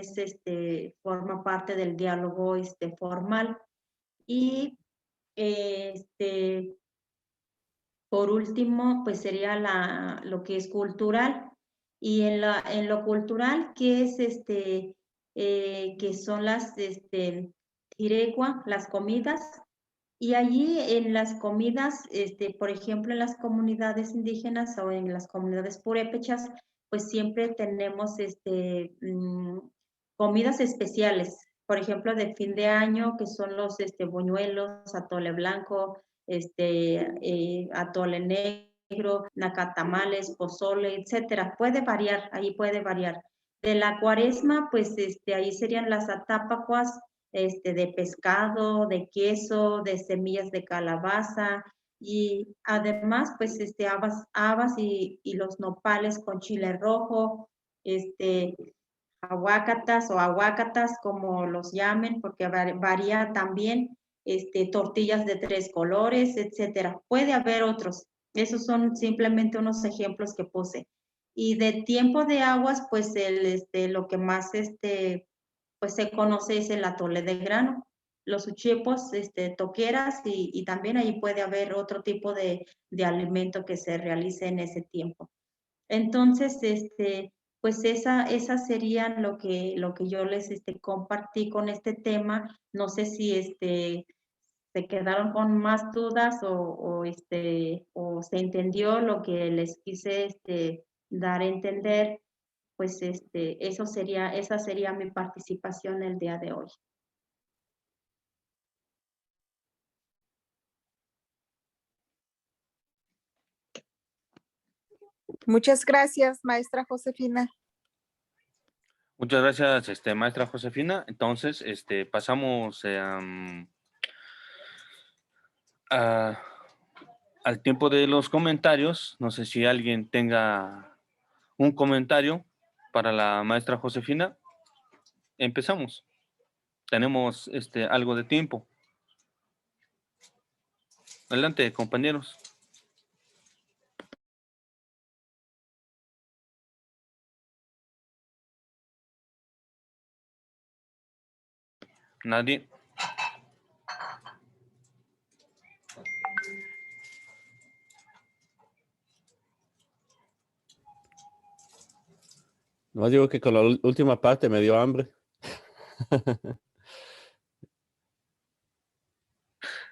forma parte del diálogo formal. Y por último, pues sería lo que es cultural. Y en lo cultural, que es que son las tiregua, las comidas. Y allí en las comidas, por ejemplo, en las comunidades indígenas o en las comunidades purépechas, pues siempre tenemos comidas especiales. Por ejemplo, de fin de año, que son los buñuelos, atole blanco, atole negro, nacatamales, pozole, etcétera. Puede variar, ahí puede variar. De la cuaresma, pues ahí serían las atápacuas, de pescado, de queso, de semillas de calabaza, y además pues habas y los nopales con chile rojo, aguacatas o aguacatas como los llamen, porque varía también, tortillas de 3 colores, etcétera. Puede haber otros. Esos son simplemente unos ejemplos que puse. Y de tiempo de aguas, pues lo que más pues se conoce es el atole de grano, los uchepos, toqueras, y también ahí puede haber otro tipo de alimento que se realice en ese tiempo. Entonces, pues esa serían lo que yo les compartí con este tema. No sé si se quedaron con más dudas o se entendió lo que les quise dar a entender. pues esa sería mi participación el día de hoy. Muchas gracias, maestra Josefina. Muchas gracias, maestra Josefina. Entonces, pasamos al tiempo de los comentarios. No sé si alguien tenga un comentario para la maestra Josefina. Empezamos. Tenemos algo de tiempo. Adelante, compañeros. Nadie. No digo que con la última parte me dio hambre.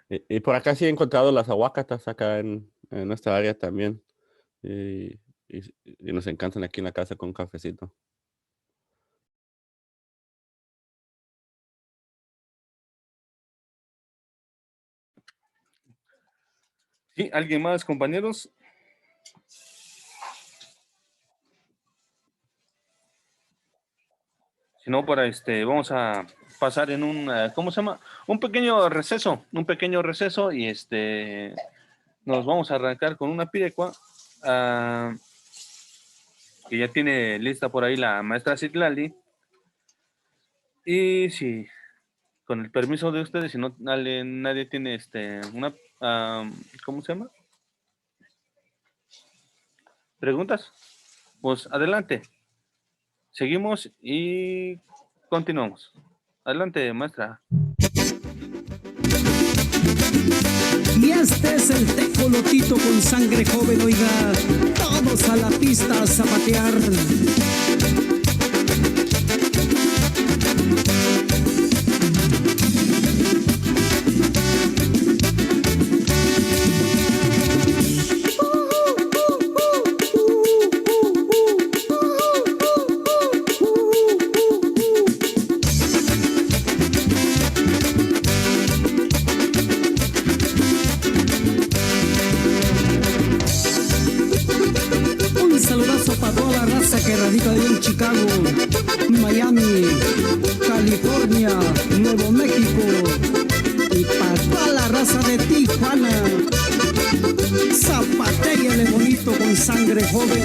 Y por acá sí he encontrado las aguacatas acá en nuestra área también. Y nos encantan aquí en la casa con un cafecito. ¿Sí? ¿Alguien más, compañeros? Si no, vamos a pasar en un, ¿cómo se llama? Un pequeño receso y nos vamos a arrancar con una pirecua que ya tiene lista por ahí la maestra Citlali. Y si, con el permiso de ustedes, si no nadie tiene una, ¿cómo se llama? ¿Preguntas? Pues adelante. Seguimos y continuamos. Adelante, maestra. Y este es el tejolotito con sangre joven, oiga, todos a la pista a zapatear. Que radica en Chicago, Miami, California, Nuevo México y para toda la raza de Tijuana. Zapatéale bonito con sangre joven.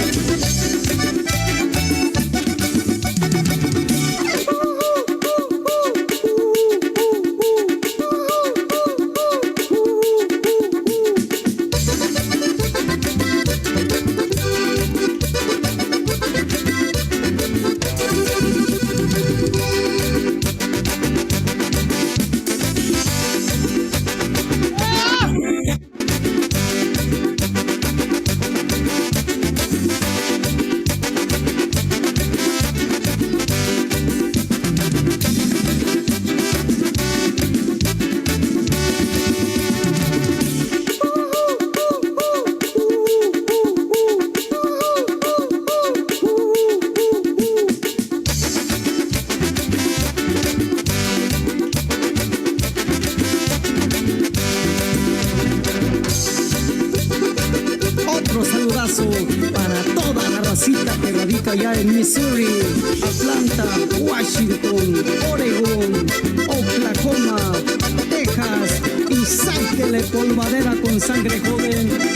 Para toda la racita que radica allá en Missouri, Atlanta, Washington, Oregon, Oklahoma, Texas y sáquele polvadera con sangre joven.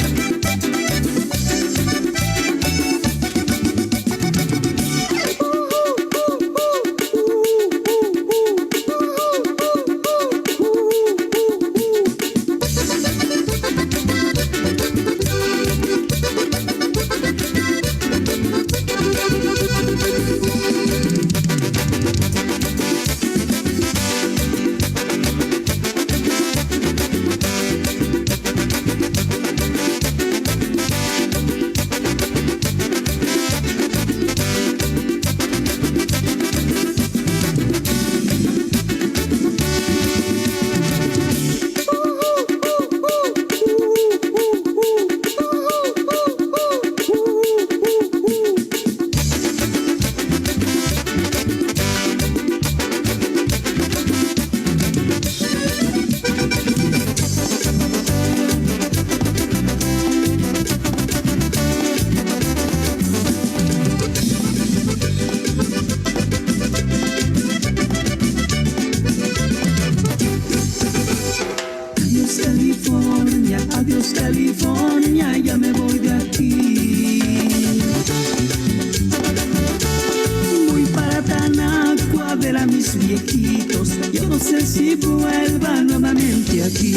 mis viejitos, yo no sé si vuelva nuevamente aquí.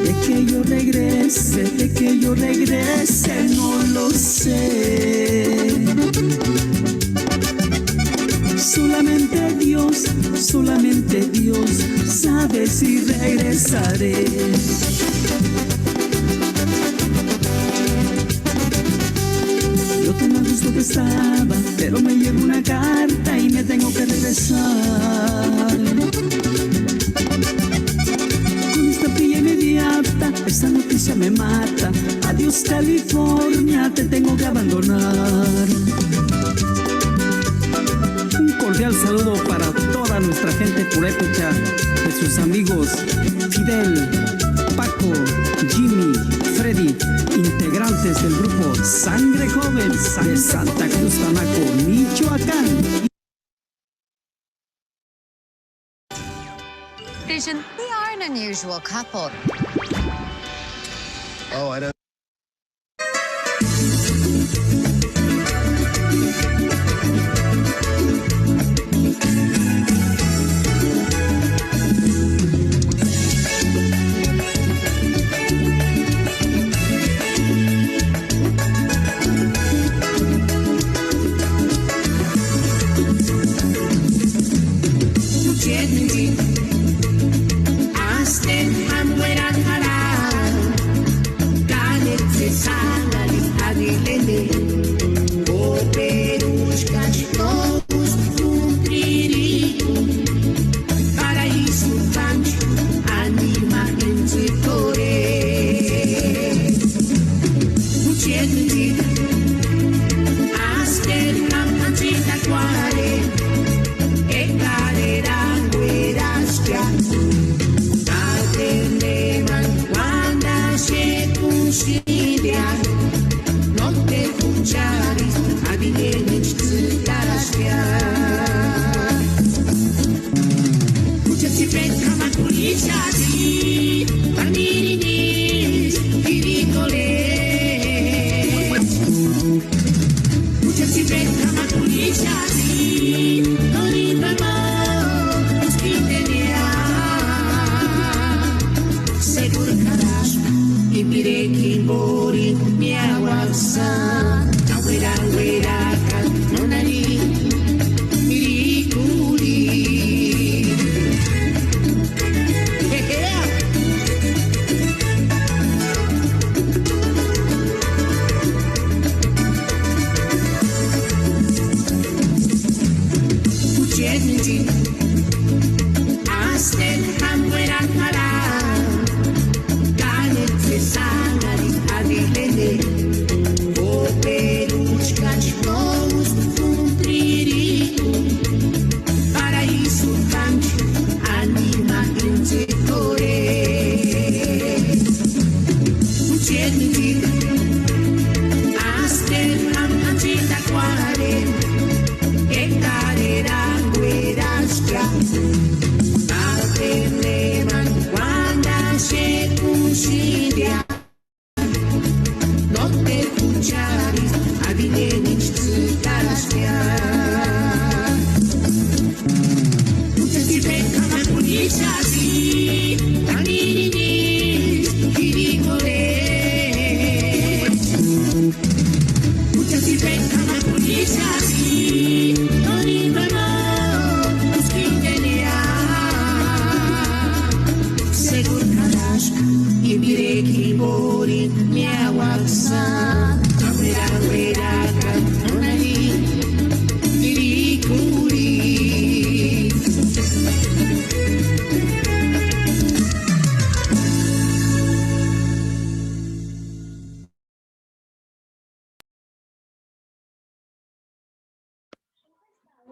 De que yo regrese, no lo sé. Solamente Dios sabe si regresaré. Yo tan a gusto que estaba, pero me llegó una carta y me tengo que regresar. Con esta prilla inmediata, esta noticia me mata. Adiós California, te tengo que abandonar. Un cordial saludo para toda nuestra gente purépecha, de sus amigos Fidel, Paco, Jimmy, Freddy, integrantes del grupo Sangre Joven de Santa Cruz, Tamaco, Michoacán. Vision, we are an unusual couple. Oh, I don't.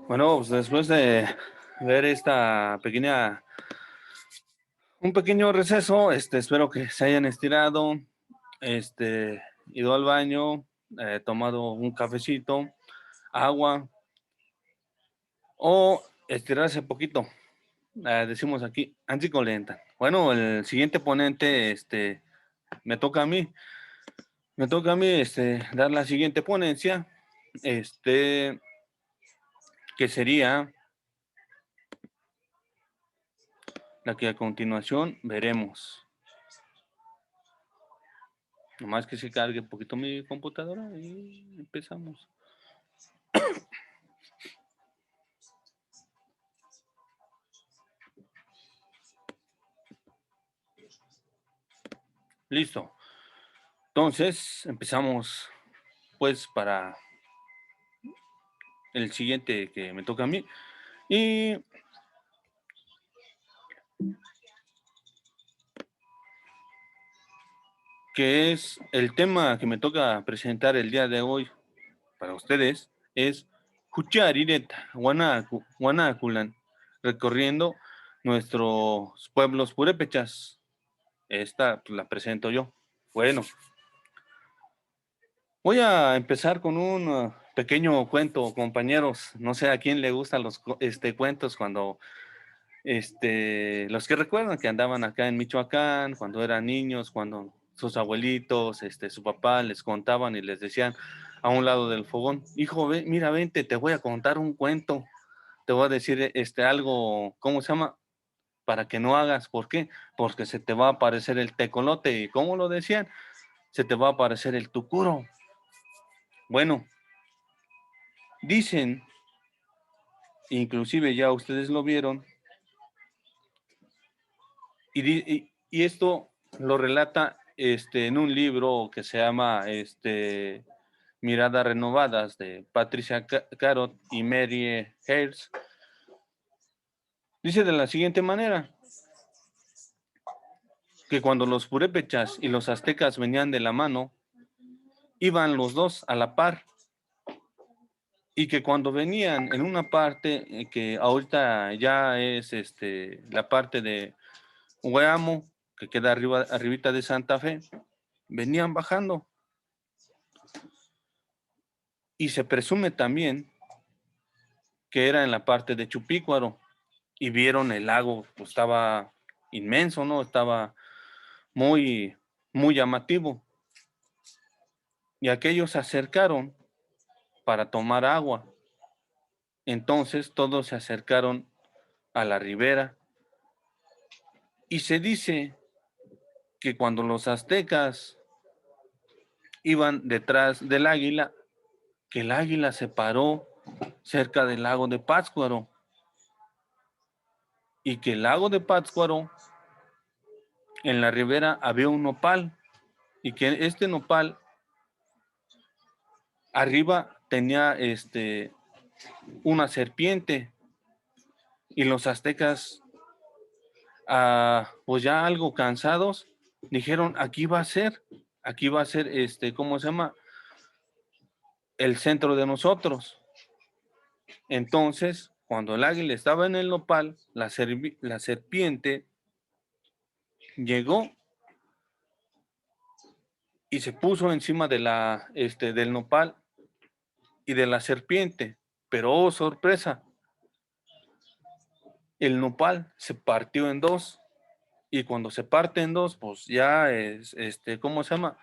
Bueno, pues después de ver un pequeño receso, espero que se hayan estirado, ido al baño, tomado un cafecito, agua, o estirarse poquito. Decimos aquí, anticolenta. Bueno, el siguiente ponente, me toca a mí. Me toca a mí dar la siguiente ponencia, que sería la que a continuación veremos. Nomás que se cargue un poquito mi computadora y empezamos. Listo. Entonces, empezamos pues para el siguiente que me toca a mí. Y que es el tema que me toca presentar el día de hoy para ustedes, es Hucharireta, Guanaculan, recorriendo nuestros pueblos purépechas. Esta pues, la presento yo. Bueno, voy a empezar con un pequeño cuento, compañeros. No sé a quién le gustan los cuentos cuando los que recuerdan que andaban acá en Michoacán, cuando eran niños, cuando sus abuelitos, su papá les contaban y les decían a un lado del fogón, hijo, mira, vente, te voy a contar un cuento, te voy a decir algo, ¿cómo se llama? Para que no hagas, ¿por qué? Porque se te va a aparecer el tecolote, y ¿cómo lo decían? Se te va a aparecer el tucuro. Bueno, dicen, inclusive ya ustedes lo vieron, y esto lo relata en un libro que se llama Miradas Renovadas de Patricia Carot y Mary Hayes. Dice de la siguiente manera, que cuando los purépechas y los aztecas venían de la mano, iban los dos a la par, y que cuando venían en una parte que ahorita ya es la parte de Hueamo, que queda arribita de Santa Fe, venían bajando. Y se presume también que era en la parte de Chupícuaro, y vieron el lago, pues estaba inmenso, ¿no? Estaba muy, muy llamativo. Y aquellos se acercaron para tomar agua. Entonces todos se acercaron a la ribera. Y se dice que cuando los aztecas iban detrás del águila, que el águila se paró cerca del lago de Pátzcuaro, y que el lago de Pátzcuaro, en la ribera había un nopal, y que este nopal arriba tenía una serpiente, y los aztecas, pues ya algo cansados, dijeron, aquí va a ser, ¿cómo se llama? El centro de nosotros. Entonces, cuando el águila estaba en el nopal, la serpiente llegó y se puso encima de del nopal y de la serpiente. Pero, oh, sorpresa, el nopal se partió en dos, y cuando se parte en dos, pues ya es, ¿cómo se llama?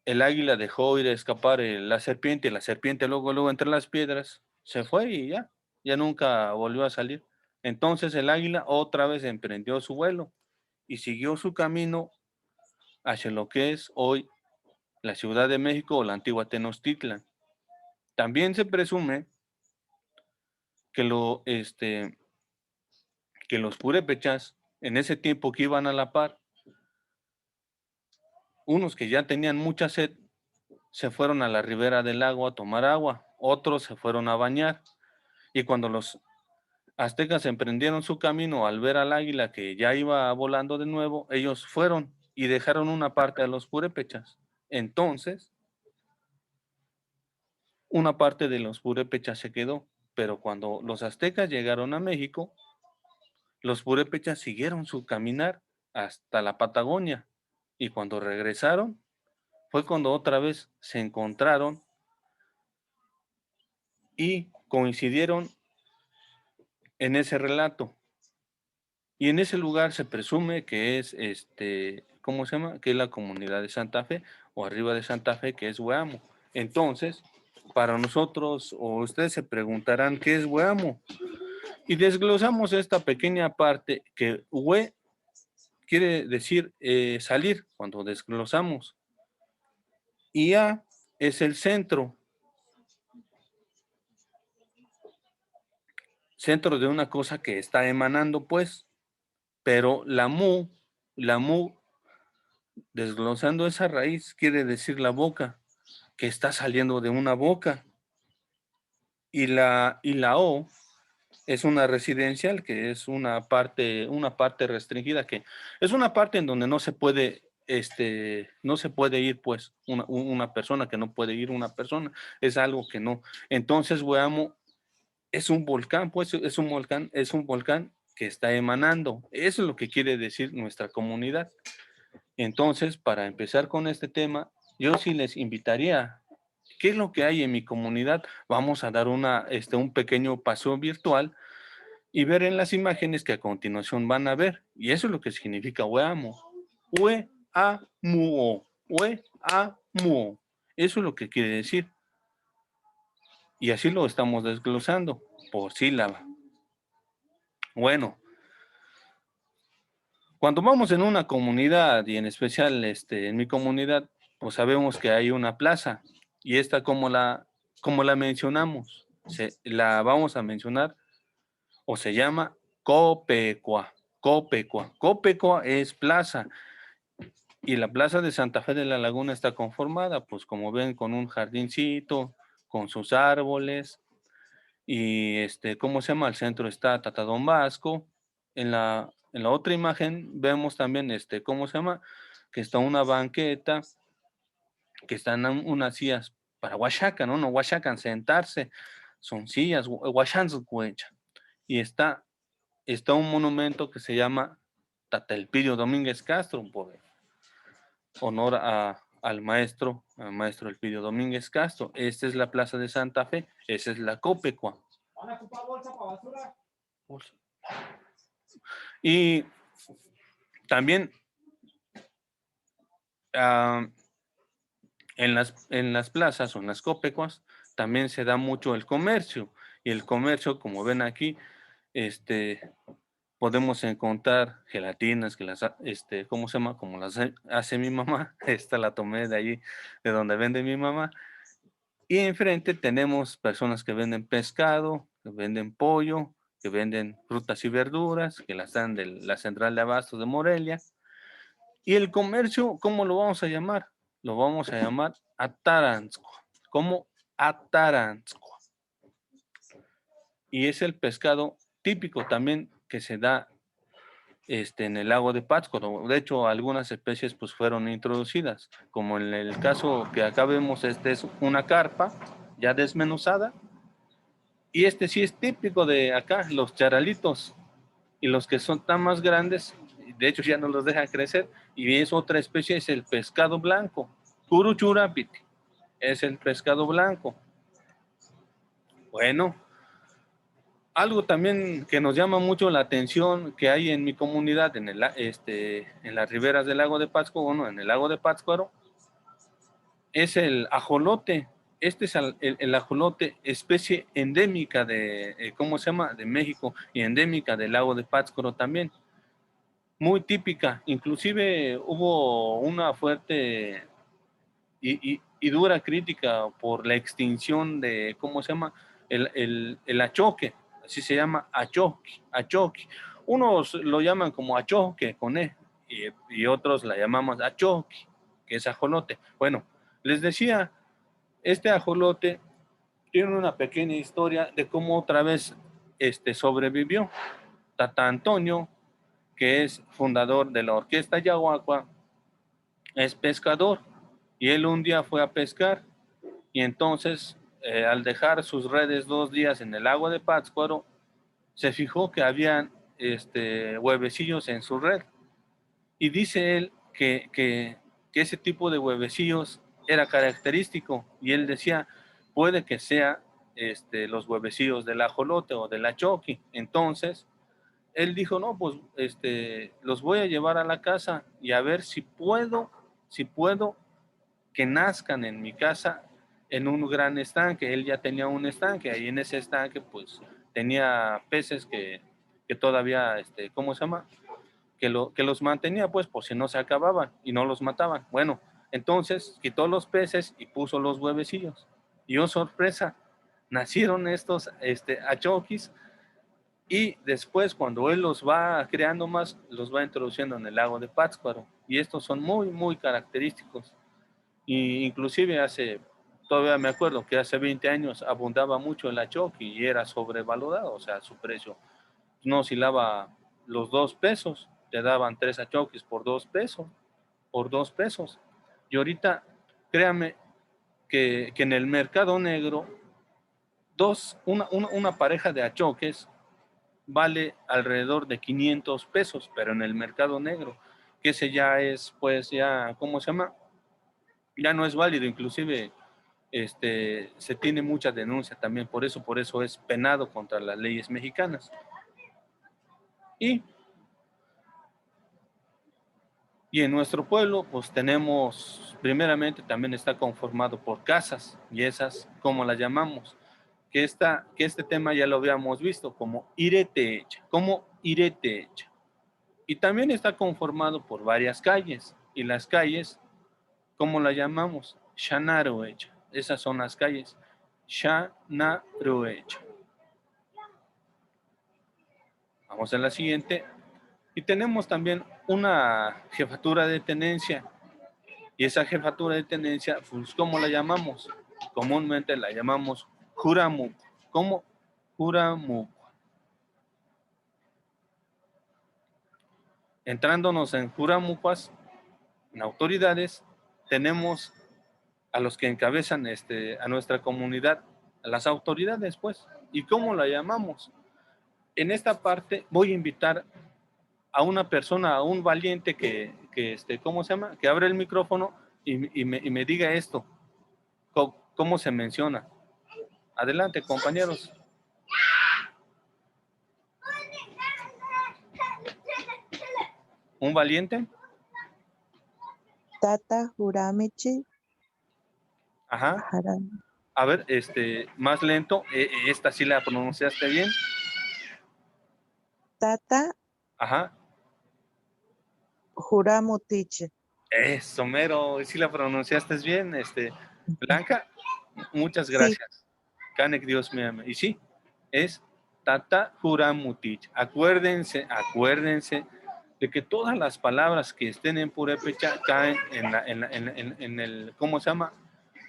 El águila dejó ir a escapar la serpiente, y la serpiente luego entre las piedras se fue y ya nunca volvió a salir. Entonces el águila otra vez emprendió su vuelo y siguió su camino hacia lo que es hoy la Ciudad de México o la antigua Tenochtitlan. También se presume que que los purépechas en ese tiempo que iban a la par, unos que ya tenían mucha sed, se fueron a la ribera del lago a tomar agua, otros se fueron a bañar, y cuando los aztecas emprendieron su camino al ver al águila que ya iba volando de nuevo, ellos fueron y dejaron una parte a los purépechas. Entonces, una parte de los purépechas se quedó, pero cuando los aztecas llegaron a México, los purépechas siguieron su caminar hasta la Patagonia, y cuando regresaron, fue cuando otra vez se encontraron y coincidieron en ese relato. Y en ese lugar se presume que es, ¿cómo se llama? Que es la comunidad de Santa Fe, o arriba de Santa Fe, que es Hueamo. Entonces, para nosotros, o ustedes se preguntarán, ¿qué es Hueamo? Y desglosamos esta pequeña parte que Hue quiere decir salir, cuando desglosamos. Y A es el centro de una cosa que está emanando, pues. Pero la mu, desglosando esa raíz, quiere decir la boca, que está saliendo de una boca. Y la O es una residencial, que es una parte restringida, que es una parte en donde no se puede ir, pues, una persona, que no puede ir una persona, es algo que no. Entonces, Hueamo es un volcán, pues, es un volcán que está emanando. Eso es lo que quiere decir nuestra comunidad. Entonces, para empezar con este tema, yo sí les invitaría, ¿qué es lo que hay en mi comunidad? Vamos a dar un pequeño paseo virtual y ver en las imágenes que a continuación van a ver. Y eso es lo que significa Hueamo. Hueamo. Hueamo. Eso es lo que quiere decir. Y así lo estamos desglosando por sílaba. Bueno, cuando vamos en una comunidad, y en especial en mi comunidad, pues sabemos que hay una plaza. Y esta, como la mencionamos, la vamos a mencionar, o se llama Copecua. Copecua. Copecua es plaza. Y la plaza de Santa Fe de la Laguna está conformada, pues como ven, con un jardincito, con sus árboles. Y ¿cómo se llama? Al centro está Tatadón Vasco. En la otra imagen vemos también, ¿cómo se llama? Que está una banqueta, que están unas sillas para huachacan, ¿no? No huachacan, sentarse. Son sillas, huachanzcuecha. Y está un monumento que se llama Tatelpidio Domínguez Castro, por honor al maestro Elpidio Domínguez Castro. Esta es la plaza de Santa Fe, esa es la Copecua. Y también en las plazas o en las Copecuas también se da mucho el comercio. Y el comercio, como ven aquí, podemos encontrar gelatinas que las, ¿cómo se llama? Como las hace mi mamá. Esta la tomé de allí, de donde vende mi mamá. Y enfrente tenemos personas que venden pescado, que venden pollo, que venden frutas y verduras, que las dan de la central de abastos de Morelia. Y el comercio, ¿cómo lo vamos a llamar? Lo vamos a llamar Atarantzcoa. ¿Cómo? Atarantzcoa. Y es el pescado típico también que se da en el lago de Pátzcuaro. De hecho, algunas especies pues fueron introducidas, como en el caso que acá vemos, es una carpa ya desmenuzada, y sí es típico de acá, los charalitos, y los que son tan más grandes, de hecho ya no los dejan crecer, y es otra especie, es el pescado blanco, Curuchurapiti, es el pescado blanco. Bueno, algo también que nos llama mucho la atención que hay en mi comunidad, en las riberas del lago de Pátzcuaro, bueno, en el lago de Pátzcuaro, es el ajolote. Este es el ajolote, especie endémica de, ¿cómo se llama? De México, y endémica del lago de Pátzcuaro también. Muy típica, inclusive hubo una fuerte y dura crítica por la extinción de, ¿cómo se llama? El achoque. Así se llama achoque. Unos lo llaman como achoque con E, y otros la llamamos achoque, que es ajolote. Bueno, les decía, este ajolote tiene una pequeña historia de cómo otra vez sobrevivió. Tata Antonio, que es fundador de la Orquesta Yaguacua, es pescador, y él un día fue a pescar, y entonces al dejar sus redes 2 días en el lago de Pátzcuaro, se fijó que habían huevecillos en su red. Y dice él que ese tipo de huevecillos era característico. Y él decía, puede que sea los huevecillos del ajolote o del achoqui. Entonces, él dijo, no, pues los voy a llevar a la casa y a ver si puedo que nazcan en mi casa en un gran estanque. Él ya tenía un estanque, ahí en ese estanque pues tenía peces que todavía, ¿cómo se llama? Que los mantenía pues por si no se acababan y no los mataban. Bueno, entonces quitó los peces y puso los huevecillos. Y oh sorpresa, nacieron estos achoquis, y después cuando él los va creando más, los va introduciendo en el lago de Pátzcuaro. Y estos son muy, muy característicos. Y inclusive todavía me acuerdo que hace 20 años abundaba mucho el achoqui y era sobrevalorado, o sea, su precio no oscilaba los 2 pesos, te daban 3 achoquis por 2 pesos. Y ahorita, créame que en el mercado negro, una pareja de achoques vale alrededor de 500 pesos, pero en el mercado negro, que ese ya es, pues ya, ¿cómo se llama? Ya no es válido, inclusive se tiene mucha denuncia también, por eso es penado contra las leyes mexicanas. Y en nuestro pueblo, pues tenemos, primeramente también está conformado por casas, y esas, ¿cómo las llamamos? Que este tema ya lo habíamos visto como iretecha, Y también está conformado por varias calles, y las calles, ¿cómo las llamamos? Shanaroecha. Esas son las calles, Shanaroecha. Vamos a la siguiente. Y tenemos también una jefatura de tenencia. Y esa jefatura de tenencia, pues, ¿cómo la llamamos? Comúnmente la llamamos Juramuco. ¿Cómo? Juramuco. Entrándonos en Juramucuas, en autoridades, tenemos a los que encabezan a nuestra comunidad, a las autoridades, pues. ¿Y cómo la llamamos? En esta parte voy a invitar a una persona, a un valiente que ¿cómo se llama? Que abra el micrófono y me diga esto. ¿Cómo se menciona? Adelante, compañeros. ¿Un valiente? Tata Juramechi. Ajá. A ver, más lento. Esta sí la pronunciaste bien. Tata. Ajá. Juramutiche. Eso, mero, sí la pronunciaste bien, Blanca, muchas gracias. Canek, Dios me ama. Y sí, es Tata Juramutich. Acuérdense de que todas las palabras que estén en purépecha caen en el, ¿cómo se llama?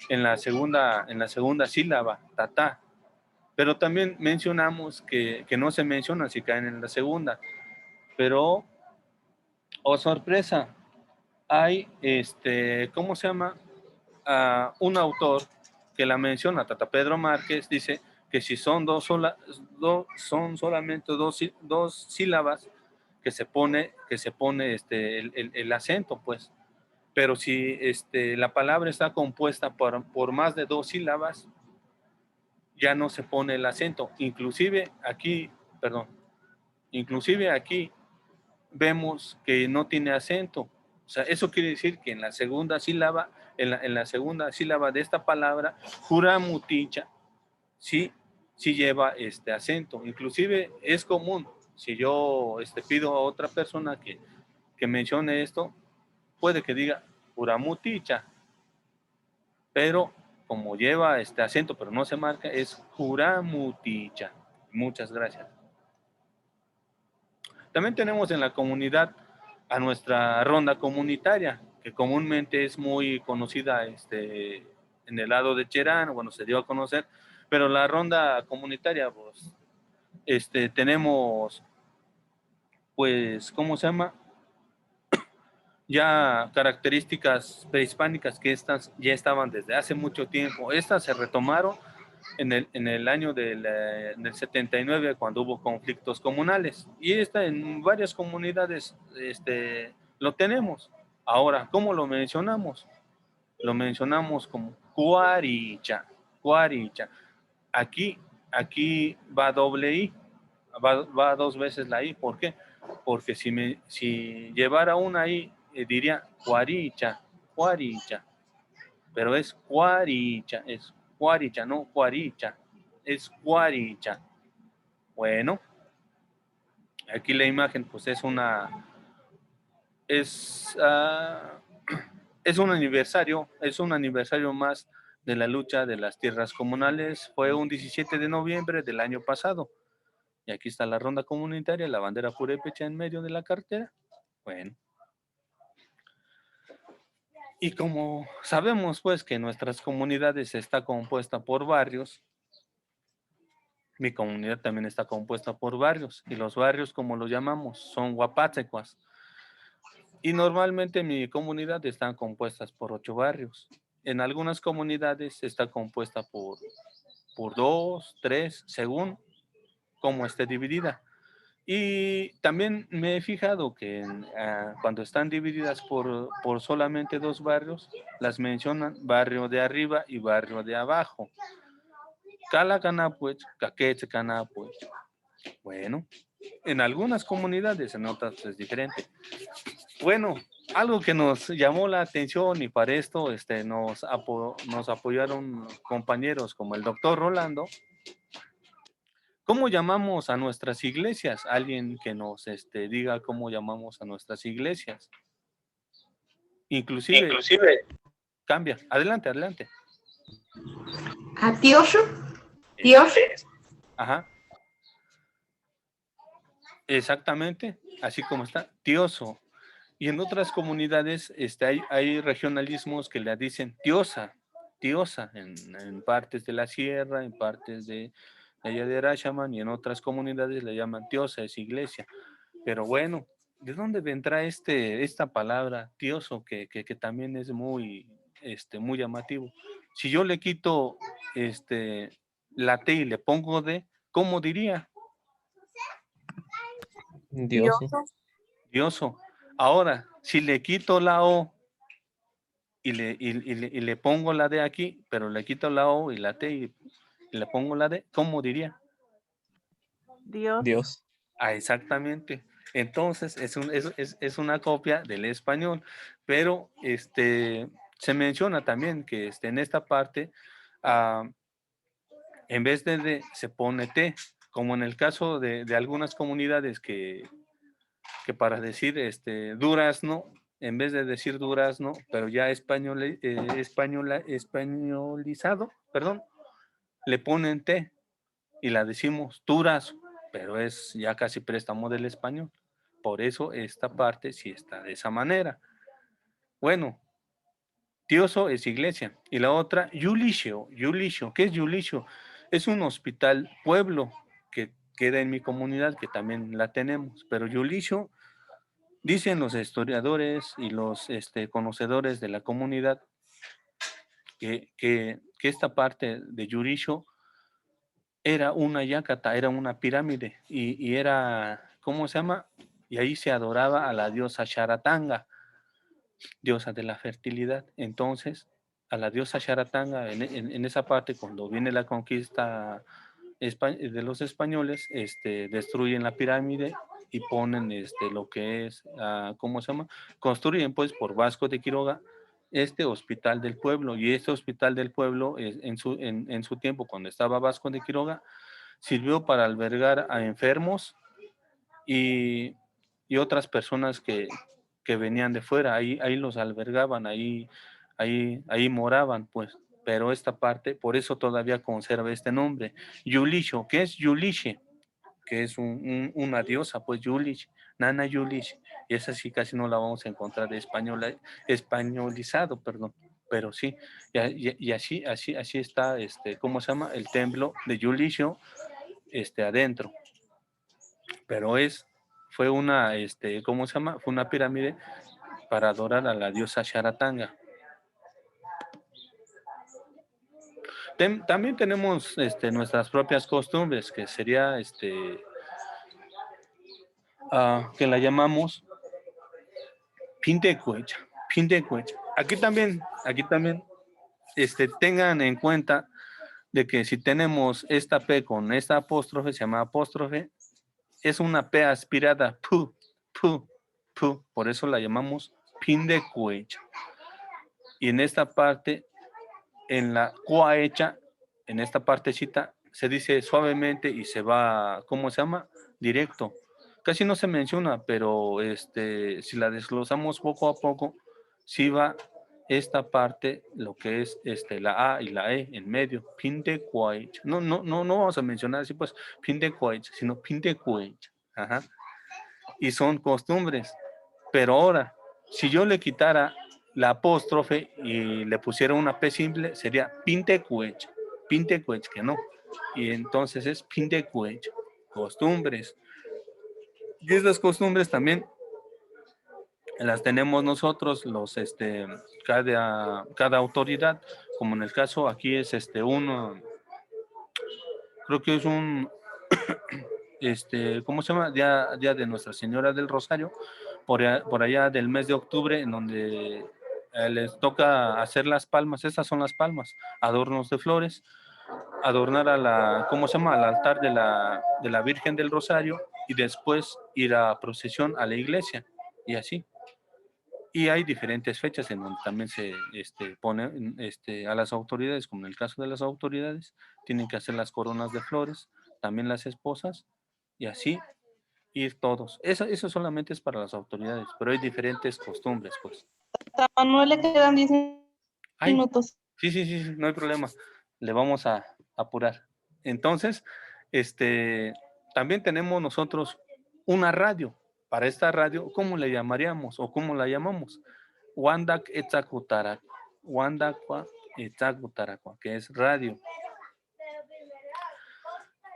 En la segunda sílaba, Tata. Pero también mencionamos que no se mencionan si caen en la segunda. Pero, oh sorpresa, hay, ¿cómo se llama? Un autor que la menciona, Tata Pedro Márquez, dice que si son son solamente dos sílabas que se pone el acento, pues. Pero si la palabra está compuesta por más de 2 sílabas, ya no se pone el acento. Inclusive aquí vemos que no tiene acento. O sea, eso quiere decir que en la segunda sílaba, en la segunda sílaba de esta palabra, Juramuticha, sí lleva acento. Inclusive es común, si yo pido a otra persona que mencione esto, puede que diga Juramuticha, pero como lleva acento, pero no se marca, es Juramuticha. Muchas gracias. También tenemos en la comunidad a nuestra ronda comunitaria, que comúnmente es muy conocida en el lado de Cherán, bueno, se dio a conocer, pero la ronda comunitaria, pues, tenemos, pues, ¿cómo se llama? Ya características prehispánicas que estas ya estaban desde hace mucho tiempo. Estas se retomaron en el año del 79, cuando hubo conflictos comunales, y en varias comunidades lo tenemos. Ahora, ¿cómo lo mencionamos? Lo mencionamos como cuaricha. Aquí va doble I, va 2 veces la I. ¿Por qué? Porque si llevara una I, diría cuaricha. pero es Cuaricha, no Cuaricha, es Cuaricha. Bueno, aquí la imagen pues es es un aniversario más de la lucha de las tierras comunales. Fue un 17 de noviembre del año pasado. Y aquí está la ronda comunitaria, la bandera purépecha en medio de la carretera. Bueno. Y como sabemos pues que nuestras comunidades está compuesta por barrios, mi comunidad también está compuesta por barrios. Y los barrios, como los llamamos, son huapatzecuas. Y normalmente mi comunidad están compuestas por 8 barrios. En algunas comunidades está compuesta por 2, 3, según cómo esté dividida. Y también me he fijado que cuando están divididas por solamente 2 barrios, las mencionan barrio de arriba y barrio de abajo. Calacanapuech, Caquetzacanapuech. Bueno, en algunas comunidades, en otras es diferente. Bueno, algo que nos llamó la atención y para esto nos apoyaron compañeros como el doctor Rolando. ¿Cómo llamamos a nuestras iglesias? Alguien que nos diga cómo llamamos a nuestras iglesias. Inclusive. Cambia. Adelante, adelante. ¿A Dios? ¿Dios? Ajá. Exactamente, así como está, tioso. Y en otras comunidades hay regionalismos que le dicen tiosa, en partes de la sierra, en partes de allá de Arachaman, y en otras comunidades le llaman tiosa, es iglesia. Pero bueno, ¿de dónde vendrá esta palabra tioso que también es muy llamativo? Si yo le quito la T y le pongo D, ¿cómo diría? Dioso. Ahora, si le quito la O y le pongo la D aquí, pero le quito la O y la T y le pongo la D, ¿cómo diría? Dios. Ah, exactamente. Entonces, es una copia del español, pero se menciona también que en esta parte, en vez de D, se pone T, como en el caso de algunas comunidades que para decir durazno, en vez de decir durazno, pero ya españolizado, perdón, le ponen T y la decimos durazo, pero es ya casi préstamo del español. Por eso esta parte sí está de esa manera. Bueno, tioso es iglesia. Y la otra, Yulicio. ¿Qué es Yulicio? Es un hospital pueblo que queda en mi comunidad, que también la tenemos. Pero Yulicio, dicen los historiadores y los conocedores de la comunidad, que esta parte de Yulicio era una yacata, era una pirámide, y era, ¿cómo se llama? Y ahí se adoraba a la diosa Sharatanga, diosa de la fertilidad. Entonces, a la diosa Sharatanga, en esa parte, cuando viene la conquista de los españoles, destruyen la pirámide y ponen lo que es, ¿cómo se llama? Construyen pues por Vasco de Quiroga este hospital del pueblo, y este hospital del pueblo en su tiempo, cuando estaba Vasco de Quiroga, sirvió para albergar a enfermos y otras personas que venían de fuera. Ahí los albergaban, ahí moraban, pues. Pero esta parte, por eso todavía conserva este nombre, Yulicho. ¿Qué es Yuliche? Que es una diosa, pues Yulich, Nana Yulich, y esa sí casi no la vamos a encontrar españolizado, perdón, pero sí, y así está, ¿cómo se llama? El templo de Yulicho, adentro, pero fue una, ¿cómo se llama? Fue una pirámide para adorar a la diosa Sharatanga. También tenemos nuestras propias costumbres, que sería que la llamamos Pintecuecha. Aquí también tengan en cuenta de que si tenemos esta P con esta apóstrofe, se llama apóstrofe, es una P aspirada, pu, por eso la llamamos Pintecuecha. Y en esta parte en la cua hecha, en esta partecita, se dice suavemente y se va, ¿cómo se llama? Directo. Casi no se menciona, pero si la desglosamos poco a poco, sí va esta parte, lo que es la A y la E en medio, Pintecuach. No vamos a mencionar así pues Pintecuach, sino Pintecuach. Ajá. Y son costumbres. Pero ahora, si yo le quitara la apóstrofe y le pusiera una P simple, sería Pintecuach, Pintecuach, que no. Y entonces es Pintecuach, costumbres. Y estas costumbres también las tenemos nosotros, cada autoridad, como en el caso aquí es uno, creo que es un, ¿cómo se llama? Día de Nuestra Señora del Rosario, por allá del mes de octubre, en donde les toca hacer las palmas, estas son las palmas, adornos de flores, adornar ¿cómo se llama? Al altar de la Virgen del Rosario y después ir a procesión a la iglesia y así. Y hay diferentes fechas en donde también se pone a las autoridades, como en el caso de las autoridades, tienen que hacer las coronas de flores, también las esposas, y así ir todos. Eso solamente es para las autoridades, pero hay diferentes costumbres, pues. A Manuel le quedan 10 minutos. Sí, no hay problema. Le vamos a apurar. Entonces, también tenemos nosotros una radio. Para esta radio, ¿cómo le llamaríamos o cómo la llamamos? Wandak Etzakutaracua. Wandakua Etzakutaracua, que es radio.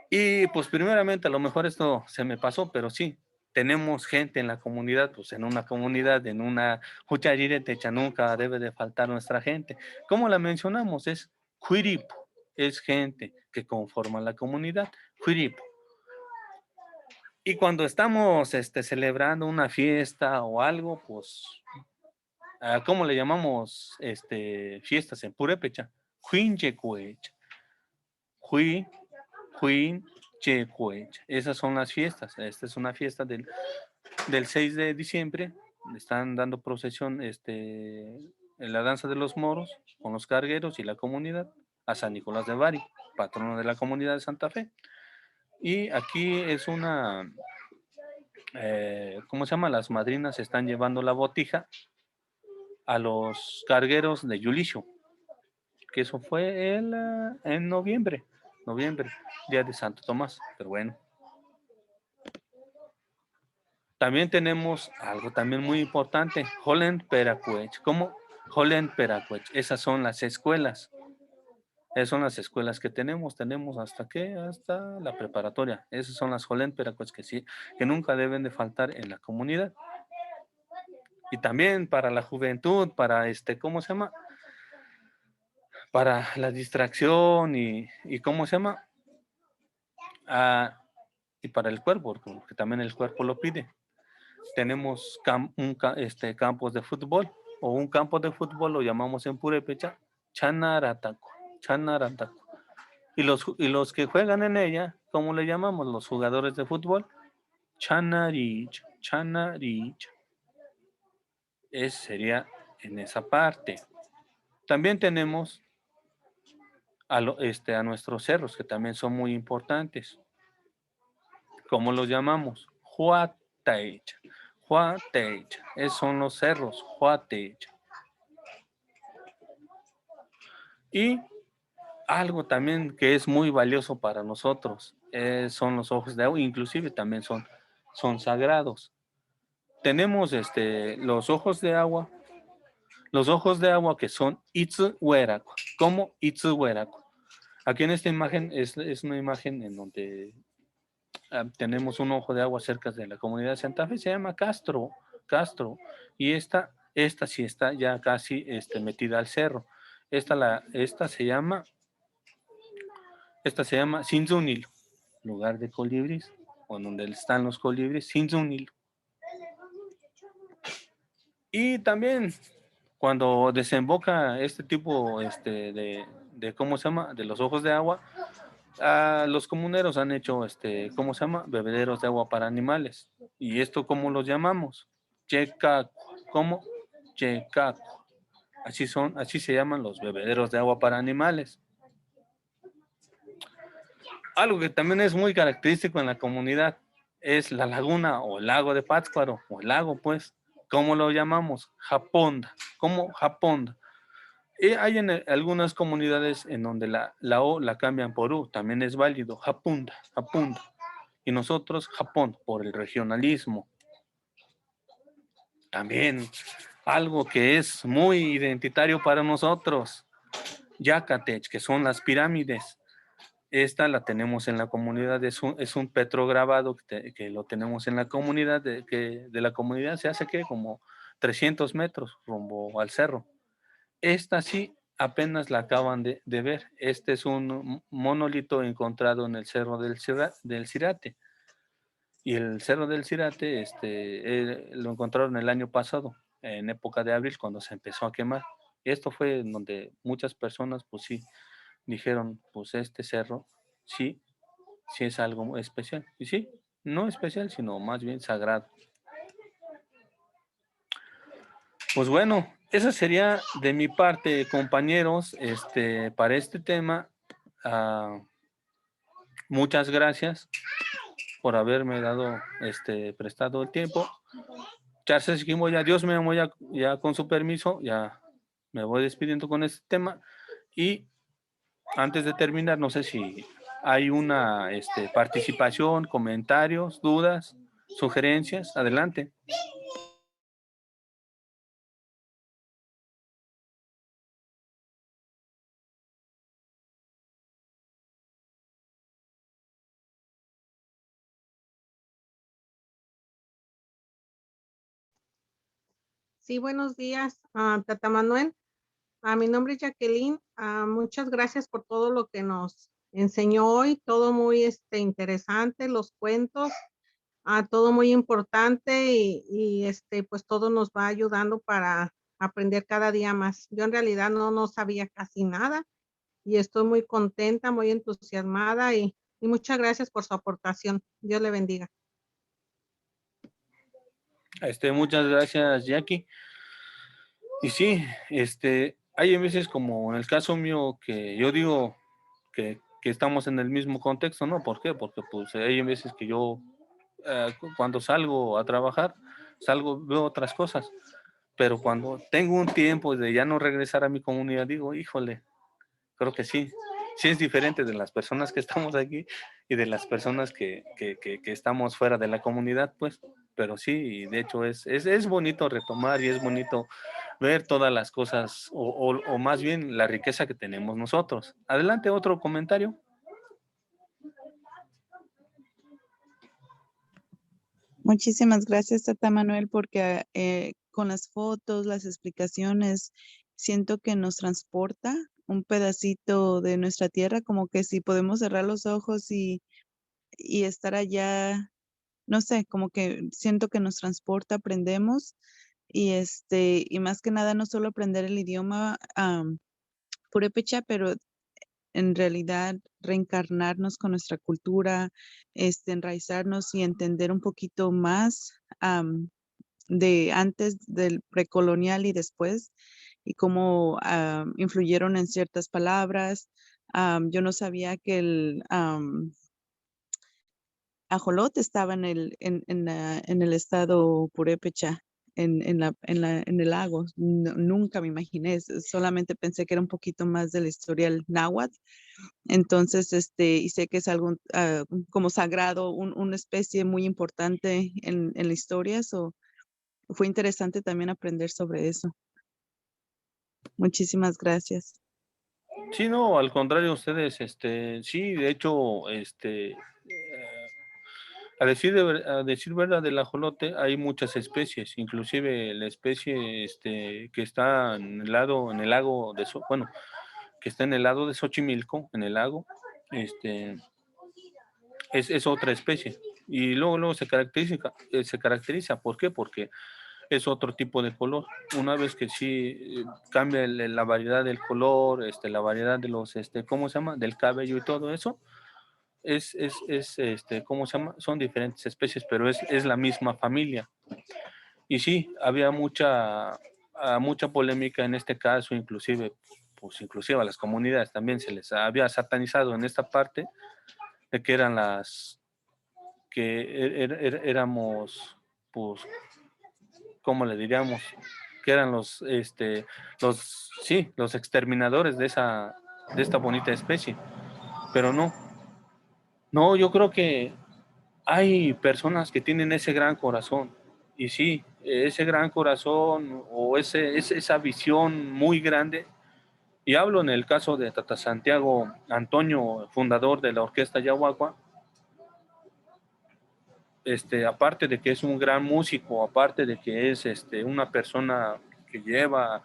Y pues primeramente, a lo mejor esto se me pasó, pero sí, tenemos gente en la comunidad, pues en una comunidad, en una Huchayire Techa, nunca debe de faltar nuestra gente. ¿Cómo la mencionamos? Es Cuiripo, es gente que conforma la comunidad, Cuiripo. Y cuando estamos celebrando una fiesta o algo, pues, ¿cómo le llamamos fiestas en purépecha? Huinchecuech. Huinchecuech. Esas son las fiestas. Esta es una fiesta del 6 de diciembre. Están dando procesión en la danza de los moros con los cargueros y la comunidad a San Nicolás de Bari, patrono de la comunidad de Santa Fe. Y aquí es una, ¿cómo se llama? Las madrinas están llevando la botija a los cargueros de Yulisho, que eso fue en noviembre, día de Santo Tomás, pero bueno. También tenemos algo también muy importante, Holland Peracuech. ¿Cómo? Holland Peracuech. Esas son las escuelas. Esas son las escuelas que tenemos hasta la preparatoria. Esas son las Holland Peracuech que nunca deben de faltar en la comunidad. Y también para la juventud, para ¿cómo se llama? Para la distracción y ¿cómo se llama? Y para el cuerpo, porque también el cuerpo lo pide. Tenemos campos de fútbol, o un campo de fútbol lo llamamos en purépecha Chanarataco. Y los que juegan en ella, ¿cómo le llamamos? Los jugadores de fútbol, Chanarich. Ese sería en esa parte. También tenemos a nuestros cerros, que también son muy importantes. ¿Cómo los llamamos? Huateich. Esos son los cerros, Huateich. Y algo también que es muy valioso para nosotros son los ojos de agua, inclusive también son sagrados. Tenemos los ojos de agua que son Itzuhueraco. ¿Cómo? Itzuhueraco. Aquí en esta imagen es una imagen en donde tenemos un ojo de agua cerca de la comunidad de Santa Fe, se llama Castro, y esta sí está ya casi metida al cerro. Esta se llama Sinzunil, lugar de colibríes, o donde están los colibríes, Sinzunil. Y también cuando desemboca este tipo de ¿cómo se llama? De los ojos de agua, los comuneros han hecho ¿cómo se llama? Bebederos de agua para animales. ¿Y esto cómo los llamamos? Checaco. ¿Cómo? Checaco. Así se llaman los bebederos de agua para animales. Algo que también es muy característico en la comunidad es la laguna o el lago de Pátzcuaro, o el lago, pues, ¿cómo lo llamamos? Japonda, como Japonda. Y hay algunas comunidades en donde la O la cambian por U, también es válido, Japunda, Japunda. Y nosotros, Japón, por el regionalismo. También algo que es muy identitario para nosotros, Yacatech, que son las pirámides. Esta la tenemos en la comunidad, es un petrograbado que lo tenemos en la comunidad, que de la comunidad se hace que como 300 metros rumbo al cerro. Esta sí apenas la acaban de ver. Este es un monolito encontrado en el cerro del Cirate. Y el cerro del Cirate lo encontraron el año pasado, en época de abril, cuando se empezó a quemar. Esto fue en donde muchas personas, pues sí, dijeron, pues este cerro, sí es algo especial. Y sí, no especial, sino más bien sagrado. Pues bueno, esa sería de mi parte, compañeros, para este tema. Muchas gracias por haberme dado, prestado el tiempo. Charles ya, Dios me amo, ya con su permiso, ya me voy despidiendo con este tema. Y antes de terminar, no sé si hay una participación, comentarios, dudas, sugerencias. Adelante. Sí, buenos días, Tata Manuel. Mi nombre es Jacqueline. Muchas gracias por todo lo que nos enseñó hoy, todo muy interesante, los cuentos, todo muy importante y pues todo nos va ayudando para aprender cada día más. Yo en realidad no sabía casi nada y estoy muy contenta, muy entusiasmada y muchas gracias por su aportación. Dios le bendiga. Muchas gracias, Jackie. Y sí, hay veces como en el caso mío que yo digo que estamos en el mismo contexto, ¿no? ¿Por qué? Porque pues hay veces que yo cuando salgo a trabajar, veo otras cosas, pero cuando tengo un tiempo de ya no regresar a mi comunidad, digo, híjole, creo que sí es diferente de las personas que estamos aquí y de las personas que estamos fuera de la comunidad, pues, pero sí, de hecho es bonito retomar y es bonito ver todas las cosas o más bien la riqueza que tenemos nosotros. Adelante, otro comentario. Muchísimas gracias, Tata Manuel, porque con las fotos, las explicaciones, siento que nos transporta un pedacito de nuestra tierra, como que si podemos cerrar los ojos y estar allá, no sé, como que siento que nos transporta, aprendemos y más que nada no solo aprender el idioma purépecha, pero en realidad reencarnarnos con nuestra cultura, enraizarnos y entender un poquito más de antes del precolonial y después, y cómo influyeron en ciertas palabras. Yo no sabía que el ajolote estaba en el estado purépecha. En el lago. Nunca me imaginé, solamente pensé que era un poquito más de la historia del náhuatl. Entonces, y sé que es algo como sagrado, una especie muy importante en la historia. Fue interesante también aprender sobre eso. Muchísimas gracias. Sí, no, al contrario, ustedes, sí, de hecho, a decir verdad, del ajolote hay muchas especies, inclusive la especie que está en el lago de que está en el lado de Xochimilco, en el lago, es otra especie. Y luego se caracteriza, ¿por qué? Porque es otro tipo de color. Una vez que sí cambia la variedad del color, la variedad de los, ¿cómo se llama? Del cabello y todo eso, ¿cómo se llama? Son diferentes especies, pero es la misma familia. Y sí, había mucha polémica en este caso, inclusive a las comunidades también se les había satanizado en esta parte de que eran éramos, pues, ¿cómo le diríamos? Que eran los exterminadores de esta bonita especie. Pero no, yo creo que hay personas que tienen ese gran corazón. Y sí, ese gran corazón o esa visión muy grande. Y hablo en el caso de Tata Santiago Antonio, fundador de la Orquesta Yahuacua. Aparte de que es un gran músico, aparte de que es una persona que lleva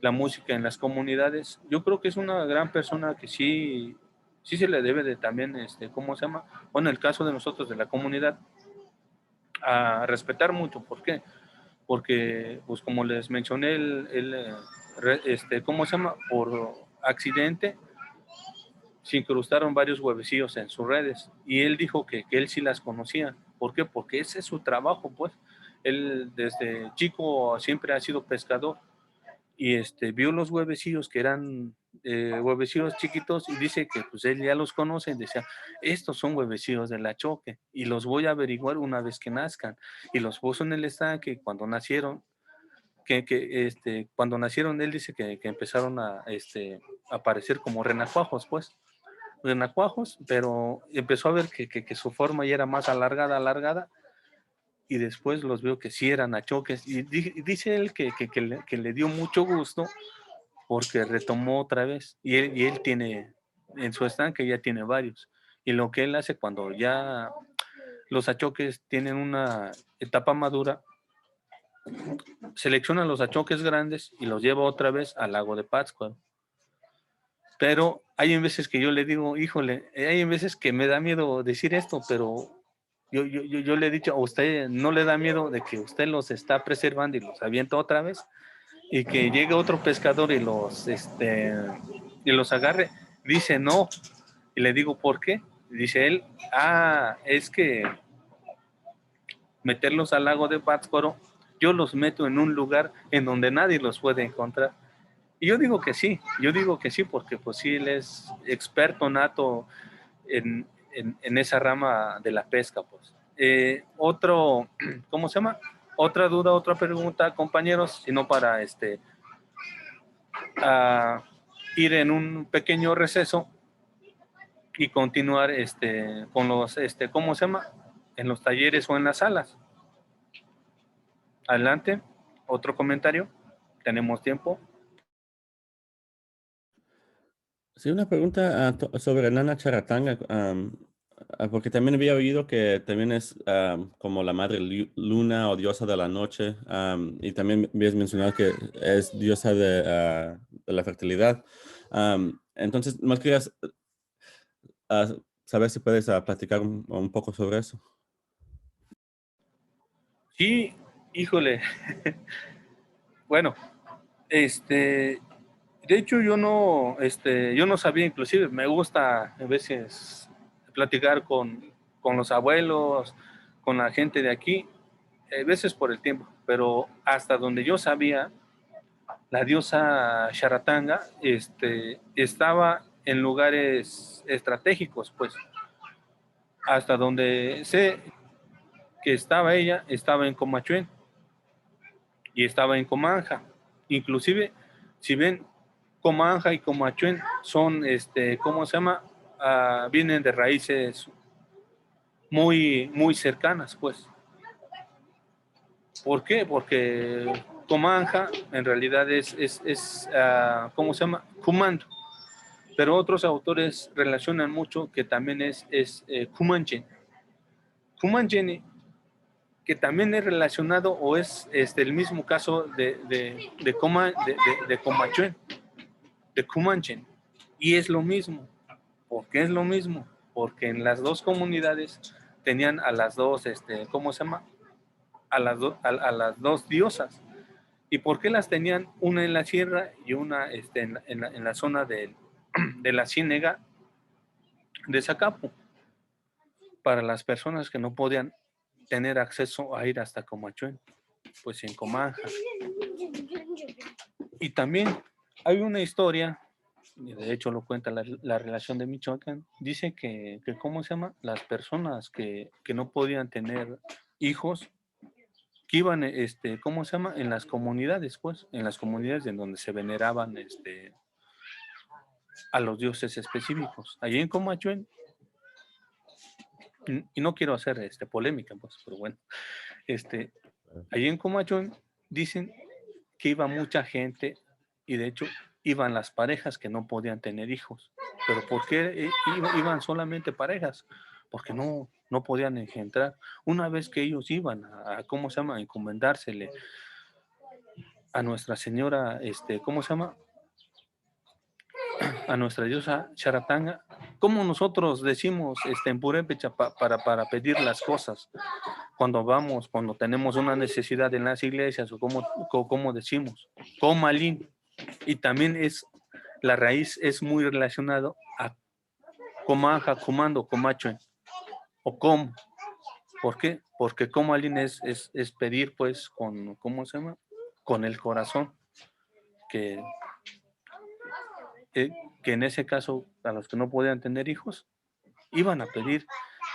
la música en las comunidades, yo creo que es una gran persona que sí se le debe de también, ¿cómo se llama? Bueno, en el caso de nosotros de la comunidad, a respetar mucho. ¿Por qué? Porque, pues como les mencioné, ¿cómo se llama? Por accidente se incrustaron varios huevecillos en sus redes y él dijo que él sí las conocía. ¿Por qué? Porque ese es su trabajo, pues. Él desde chico siempre ha sido pescador y vio los huevecillos que eran huevecillos chiquitos y dice que pues él ya los conoce y decía, estos son huevecillos de la choque y los voy a averiguar una vez que nazcan. Y los puso en el estanque. Cuando nacieron, cuando nacieron él dice que empezaron a aparecer como renacuajos, pues. Renacuajos, pero empezó a ver que su forma ya era más alargada, y después los veo que sí eran achoques, y dice él que le dio mucho gusto porque retomó otra vez, y él tiene, en su estanque ya tiene varios, y lo que él hace cuando ya los achoques tienen una etapa madura, selecciona los achoques grandes y los lleva otra vez al lago de Pátzcuaro. Pero hay veces que yo le digo, híjole, hay veces que me da miedo decir esto, pero yo le he dicho, a usted no le da miedo de que usted los está preservando y los avienta otra vez, y que llegue otro pescador y los agarre. Dice no, y le digo, ¿por qué? Dice él, es que meterlos al lago de Pátzcuaro, yo los meto en un lugar en donde nadie los puede encontrar. Y yo digo que sí, porque pues sí, él es experto nato en esa rama de la pesca, pues. ¿Cómo se llama? Otra duda, otra pregunta, compañeros, sino para ir en un pequeño receso y continuar con los, ¿cómo se llama? En los talleres o en las salas. Adelante, otro comentario, tenemos tiempo. Sí, una pregunta sobre Nana Charatanga, porque también había oído que también es como la madre luna o diosa de la noche, y también habías mencionado que es diosa de la fertilidad. Entonces, más querías saber si puedes platicar un poco sobre eso. Sí, híjole. Bueno, de hecho, yo no sabía, inclusive me gusta a veces platicar con los abuelos, con la gente de aquí, a veces por el tiempo, pero hasta donde yo sabía, la diosa Charatanga estaba en lugares estratégicos, pues, hasta donde sé que estaba ella, estaba en Comachuén y estaba en Comanja, inclusive, si ven, Comanja y Comachuén son, ¿cómo se llama? Vienen de raíces muy, muy cercanas, pues. ¿Por qué? Porque Comanja en realidad es ¿cómo se llama? Kumando. Pero otros autores relacionan mucho que también es Kumanchen. Kumanchen, que también es relacionado o es el mismo caso de Comachuén, de Kumanchen, y es lo mismo. ¿Por qué es lo mismo? Porque en las dos comunidades tenían a las dos, ¿cómo se llama? A las dos diosas. ¿Y por qué las tenían una en la sierra y una en la zona de la ciénega de Zacapu? Para las personas que no podían tener acceso a ir hasta Comachuén. pues en Comanja. Y también hay una historia, y de hecho lo cuenta la relación de Michoacán, dice que ¿cómo se llama? Las personas que no podían tener hijos, que iban, ¿cómo se llama? En las comunidades, pues, en las comunidades en donde se veneraban, a los dioses específicos. Allí en Comachuén, y no quiero hacer polémica, pues, pero bueno, allí en Comachuén dicen que iba mucha gente y de hecho iban las parejas que no podían tener hijos. ¿Pero por qué iban solamente parejas? Porque no podían engendrar. Una vez que ellos iban a ¿cómo se llama? A encomendársele a Nuestra Señora, ¿cómo se llama? A nuestra diosa Charatanga, como nosotros decimos en purépecha para pedir las cosas cuando tenemos una necesidad en las iglesias, o como decimos, Comalín, y también la raíz es muy relacionado a Comanja, Comando, Comacho, o Com. ¿Por qué? Porque Comalín es pedir pues con, ¿cómo se llama? Con el corazón, que en ese caso, a los que no podían tener hijos, iban a pedir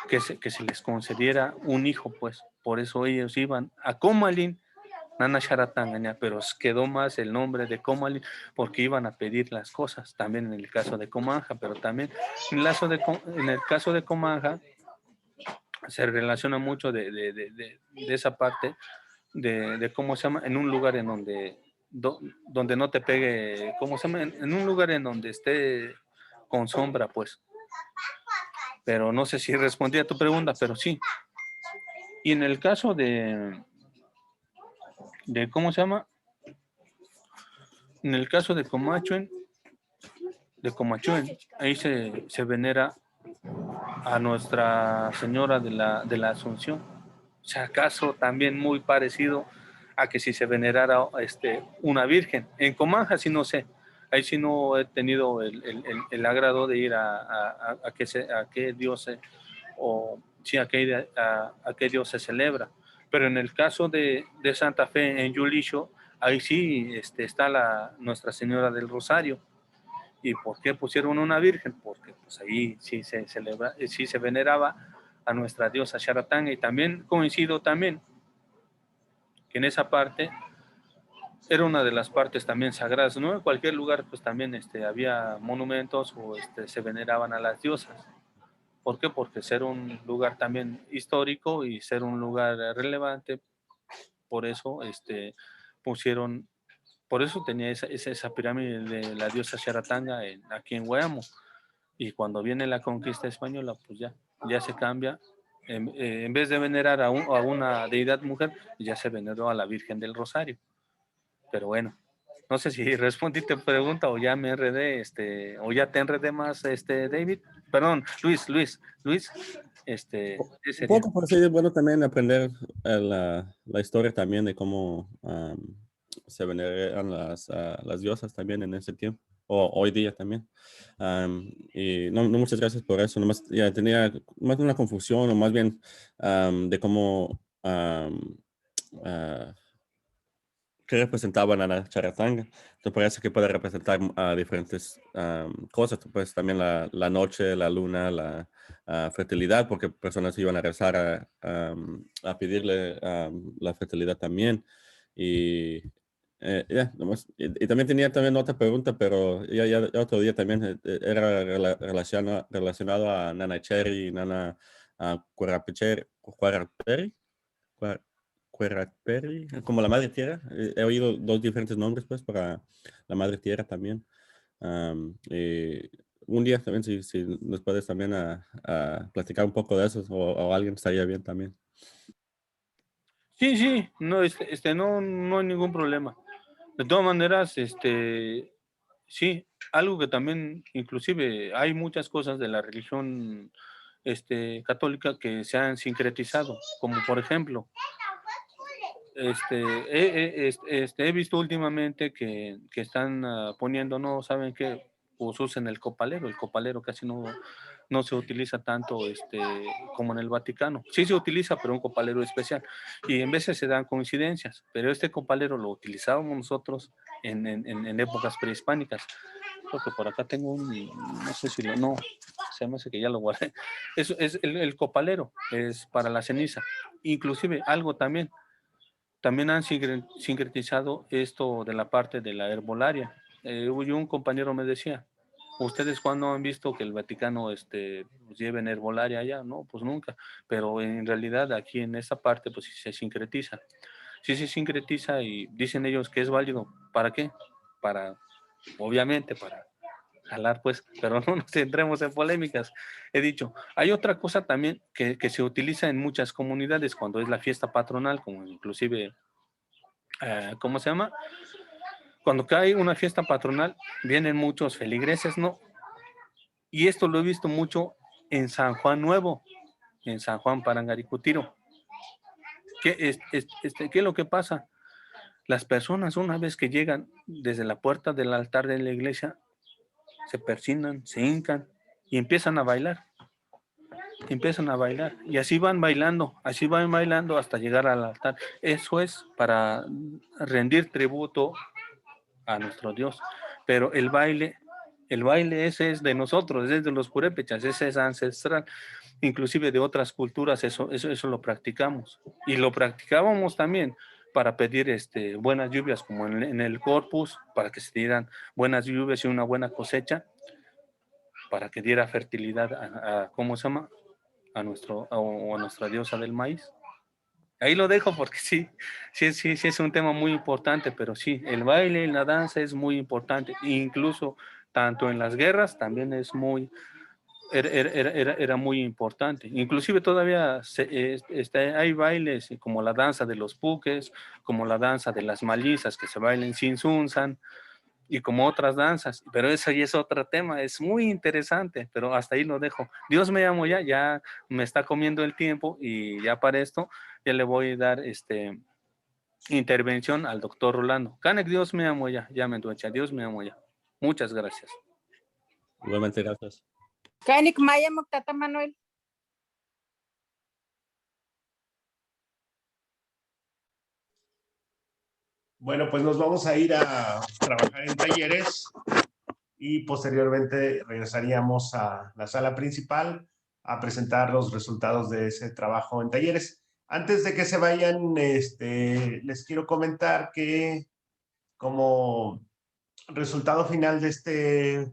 que se les concediera un hijo, pues. Por eso ellos iban a Comalín, Nana Charatanga, pero quedó más el nombre de Comalín, porque iban a pedir las cosas, también en el caso de Comanja, pero también en el caso de Comanja, se relaciona mucho de esa parte, de cómo se llama, en un lugar en donde no te pegue, ¿cómo se llama? En un lugar en donde esté con sombra, pues. Pero no sé si respondí a tu pregunta, pero sí. Y en el caso de ¿cómo se llama? En el caso de Comachuén, ahí se venera a Nuestra Señora de la Asunción. O sea, acaso también muy parecido a que si se venerara una virgen. En Comanja sí no sé, ahí sí no he tenido el agrado de ir a qué dios a qué dios se celebra. Pero en el caso de Santa Fe en Yulicho, ahí sí está Nuestra Señora del Rosario. ¿Y por qué pusieron una virgen? Porque pues ahí sí se celebra, sí se veneraba a nuestra diosa Charatanga, y también coincido también que en esa parte era una de las partes también sagradas, ¿no? En cualquier lugar pues también había monumentos o se veneraban a las diosas. ¿Por qué? Porque ser un lugar también histórico y ser un lugar relevante, por eso pusieron, por eso tenía esa pirámide de la diosa Charatanga aquí en Guayamo. Y cuando viene la conquista española, pues ya se cambia. En vez de venerar a una deidad mujer, ya se veneró a la Virgen del Rosario. Pero bueno, no sé si respondí tu pregunta o ya me enredé, o ya te enredé más, David. Perdón, Luis. Un sería. poco, por sí es bueno también aprender la historia también de cómo se veneran las diosas también en ese tiempo, o hoy día también. Y no, muchas gracias por eso. Nomás ya tenía más una confusión, o más bien de cómo que representaban a la charatanga. Entonces parece que puede representar diferentes cosas, pues también la noche, la luna, la fertilidad, porque personas iban a rezar a pedirle la fertilidad también. Y y también tenía también otra pregunta, pero ya otro día también era relacionado a Nana Cherry y Nana Cuaraperi, Cueraperi, como la Madre Tierra. He oído dos diferentes nombres pues para la Madre Tierra también. Un día también si nos puedes también a platicar un poco de eso, o alguien estaría bien también. Sí, no, no hay ningún problema. De todas maneras, sí, algo que también, inclusive, hay muchas cosas de la religión católica que se han sincretizado, como por ejemplo, he visto últimamente que están poniendo, no saben qué, pues usen el copalero casi no se utiliza tanto como en el Vaticano. Sí se utiliza, pero un copalero especial. Y en veces se dan coincidencias, pero este copalero lo utilizábamos nosotros en épocas prehispánicas. Creo que por acá tengo no sé si no, se me hace que ya lo guardé. Eso es el copalero, es para la ceniza. Inclusive algo también han sincretizado esto de la parte de la herbolaria. Un compañero me decía, ¿ustedes cuándo han visto que el Vaticano lleven herbolaria allá? No, pues nunca. Pero en realidad aquí en esta parte pues sí se sincretiza. Sí se sincretiza y dicen ellos que es válido. ¿Para qué? Obviamente, para jalar pues, pero no nos entremos en polémicas. He dicho, hay otra cosa también que se utiliza en muchas comunidades cuando es la fiesta patronal, como inclusive, ¿cómo se llama? Cuando cae una fiesta patronal, vienen muchos feligreses, ¿no? Y esto lo he visto mucho en San Juan Nuevo, en San Juan Parangaricutiro. ¿Qué es lo que pasa? Las personas una vez que llegan desde la puerta del altar de la iglesia, se persignan, se hincan y empiezan a bailar. Y así van bailando hasta llegar al altar. Eso es para rendir tributo a nuestro Dios. Pero el baile ese es de nosotros, es de los purépechas, ese es ancestral. Inclusive de otras culturas eso lo practicamos. Y lo practicábamos también para pedir buenas lluvias, como en el Corpus, para que se dieran buenas lluvias y una buena cosecha, para que diera fertilidad ¿cómo se llama? A nuestra diosa del maíz. Ahí lo dejo porque sí es un tema muy importante, pero sí, el baile y la danza es muy importante, incluso tanto en las guerras también era muy importante. Inclusive todavía hay bailes como la danza de los puques, como la danza de las malizas que se bailan sin sunsan, y como otras danzas, pero eso ya es otro tema, es muy interesante, pero hasta ahí lo dejo. Dios me llamo ya me está comiendo el tiempo y ya para esto ya le voy a dar intervención al doctor Rolando. Canek, Dios me llamo ya me duecha, Dios me llamo ya. Muchas gracias. Igualmente, gracias. Kainik Maya Moctata Manuel. Bueno, pues nos vamos a ir a trabajar en talleres y posteriormente regresaríamos a la sala principal a presentar los resultados de ese trabajo en talleres. Antes de que se vayan, les quiero comentar que como resultado final de este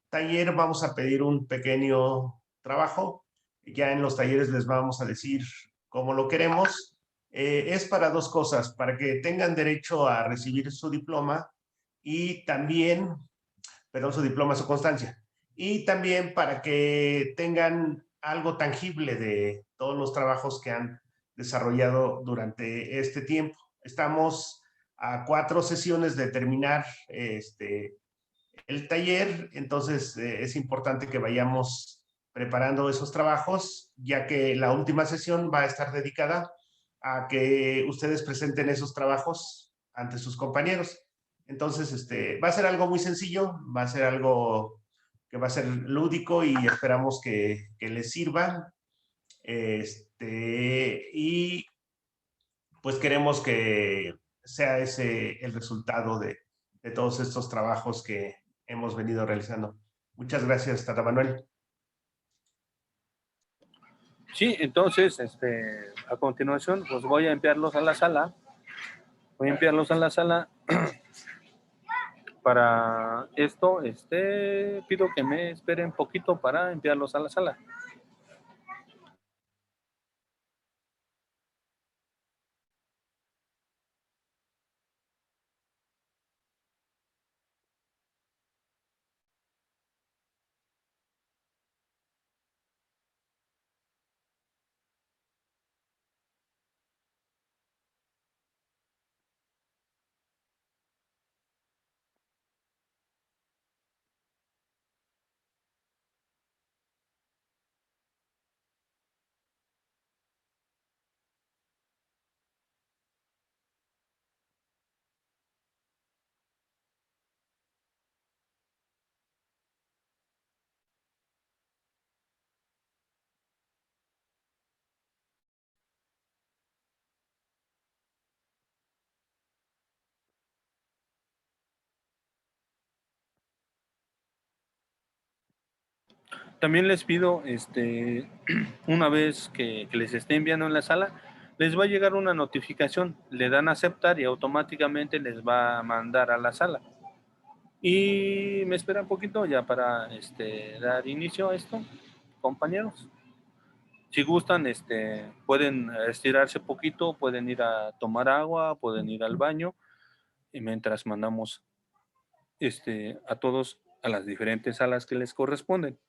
taller vamos a pedir un pequeño trabajo. Ya en los talleres les vamos a decir cómo lo queremos. Es para dos cosas, para que tengan derecho a recibir su diploma y también, perdón, su diploma, su constancia, y también para que tengan algo tangible de todos los trabajos que han desarrollado durante este tiempo. Estamos a 4 sesiones de terminar el taller, entonces es importante que vayamos preparando esos trabajos, ya que la última sesión va a estar dedicada a que ustedes presenten esos trabajos ante sus compañeros. Entonces, va a ser algo muy sencillo, va a ser algo que va a ser lúdico y esperamos que les sirva. Y pues queremos que sea ese el resultado de todos estos trabajos que hemos venido realizando. Muchas gracias, Tata Manuel. Sí, entonces, a continuación, pues voy a enviarlos a la sala. Para esto, pido que me esperen un poquito para enviarlos a la sala. También les pido, una vez que les esté enviando en la sala, les va a llegar una notificación, le dan a aceptar y automáticamente les va a mandar a la sala. Y me espera un poquito ya para dar inicio a esto, compañeros. Si gustan, pueden estirarse poquito, pueden ir a tomar agua, pueden ir al baño, y mientras mandamos a todos a las diferentes salas que les corresponden.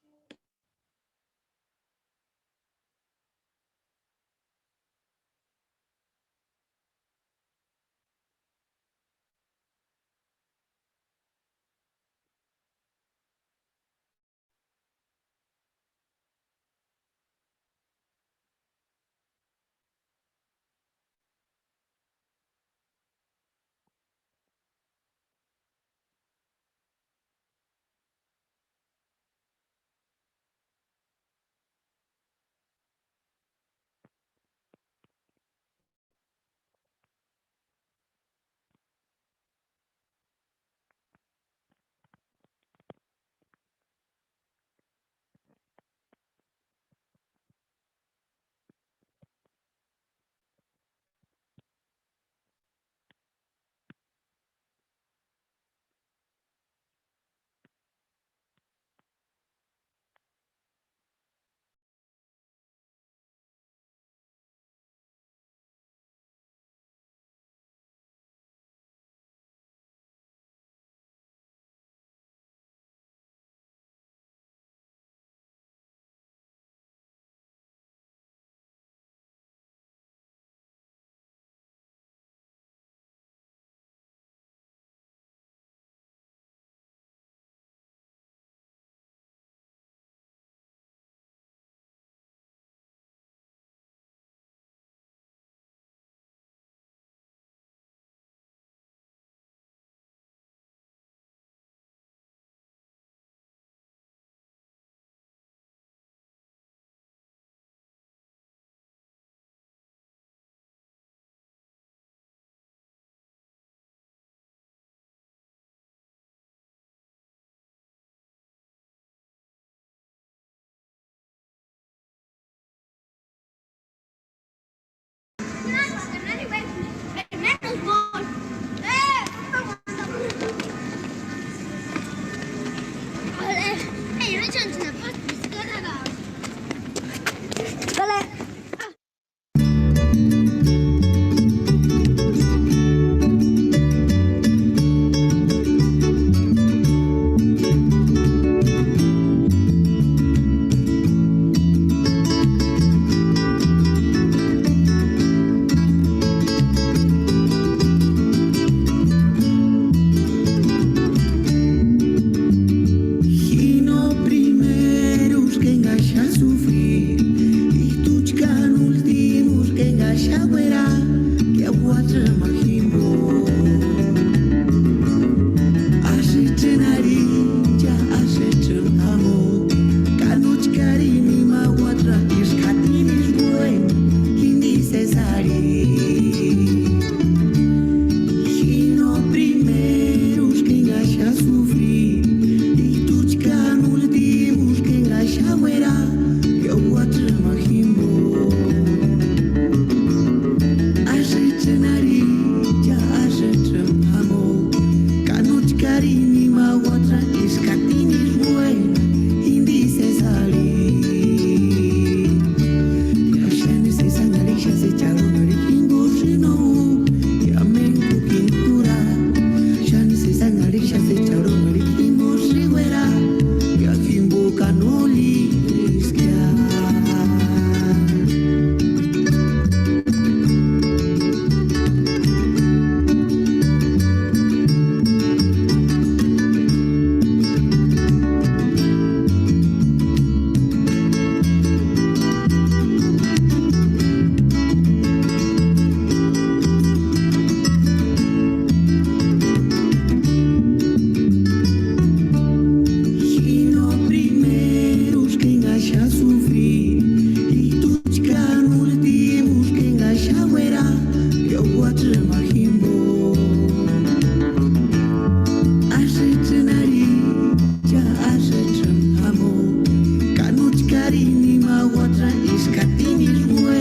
Karini mawatra iskatini fue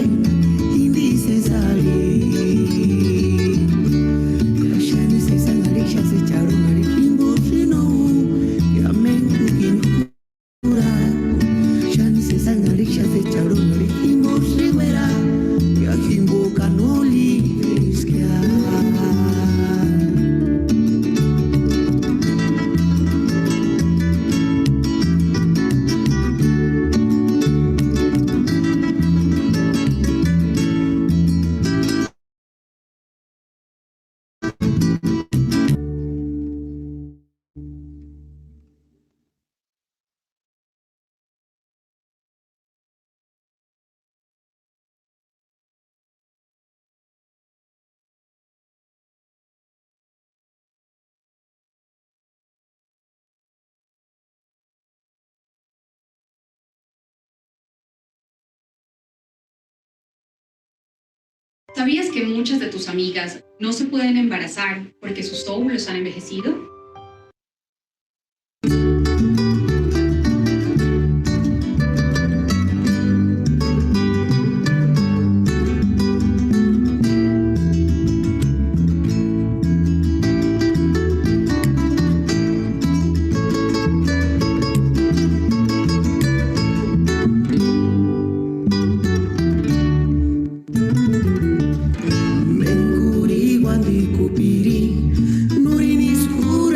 indice sali. Yashani se sangarisha se charu marikimbo sino ya mengu kinura. Shani se sangarisha se charu marikimbo siwera ya kimbo kanoli eskia. ¿Sabías que muchas de tus amigas no se pueden embarazar porque sus óvulos han envejecido? Menkuri wandi kupiri, nuri niskura.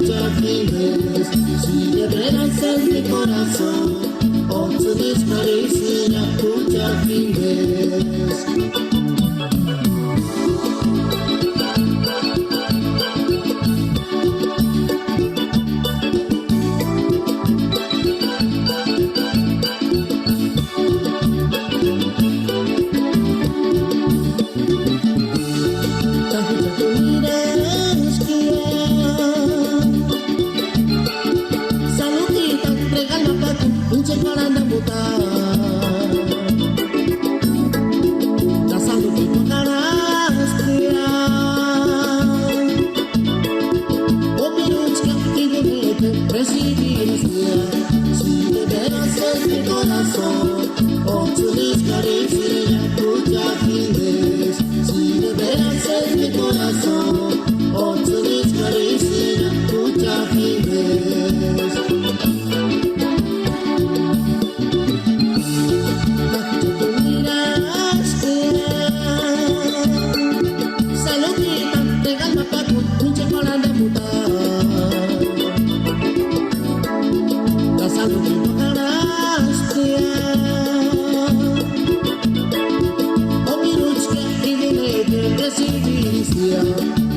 escucha fines, si de veras es mi corazón, o tu desparecer, escucha fines.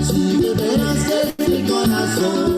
Si de veras es mi corazón,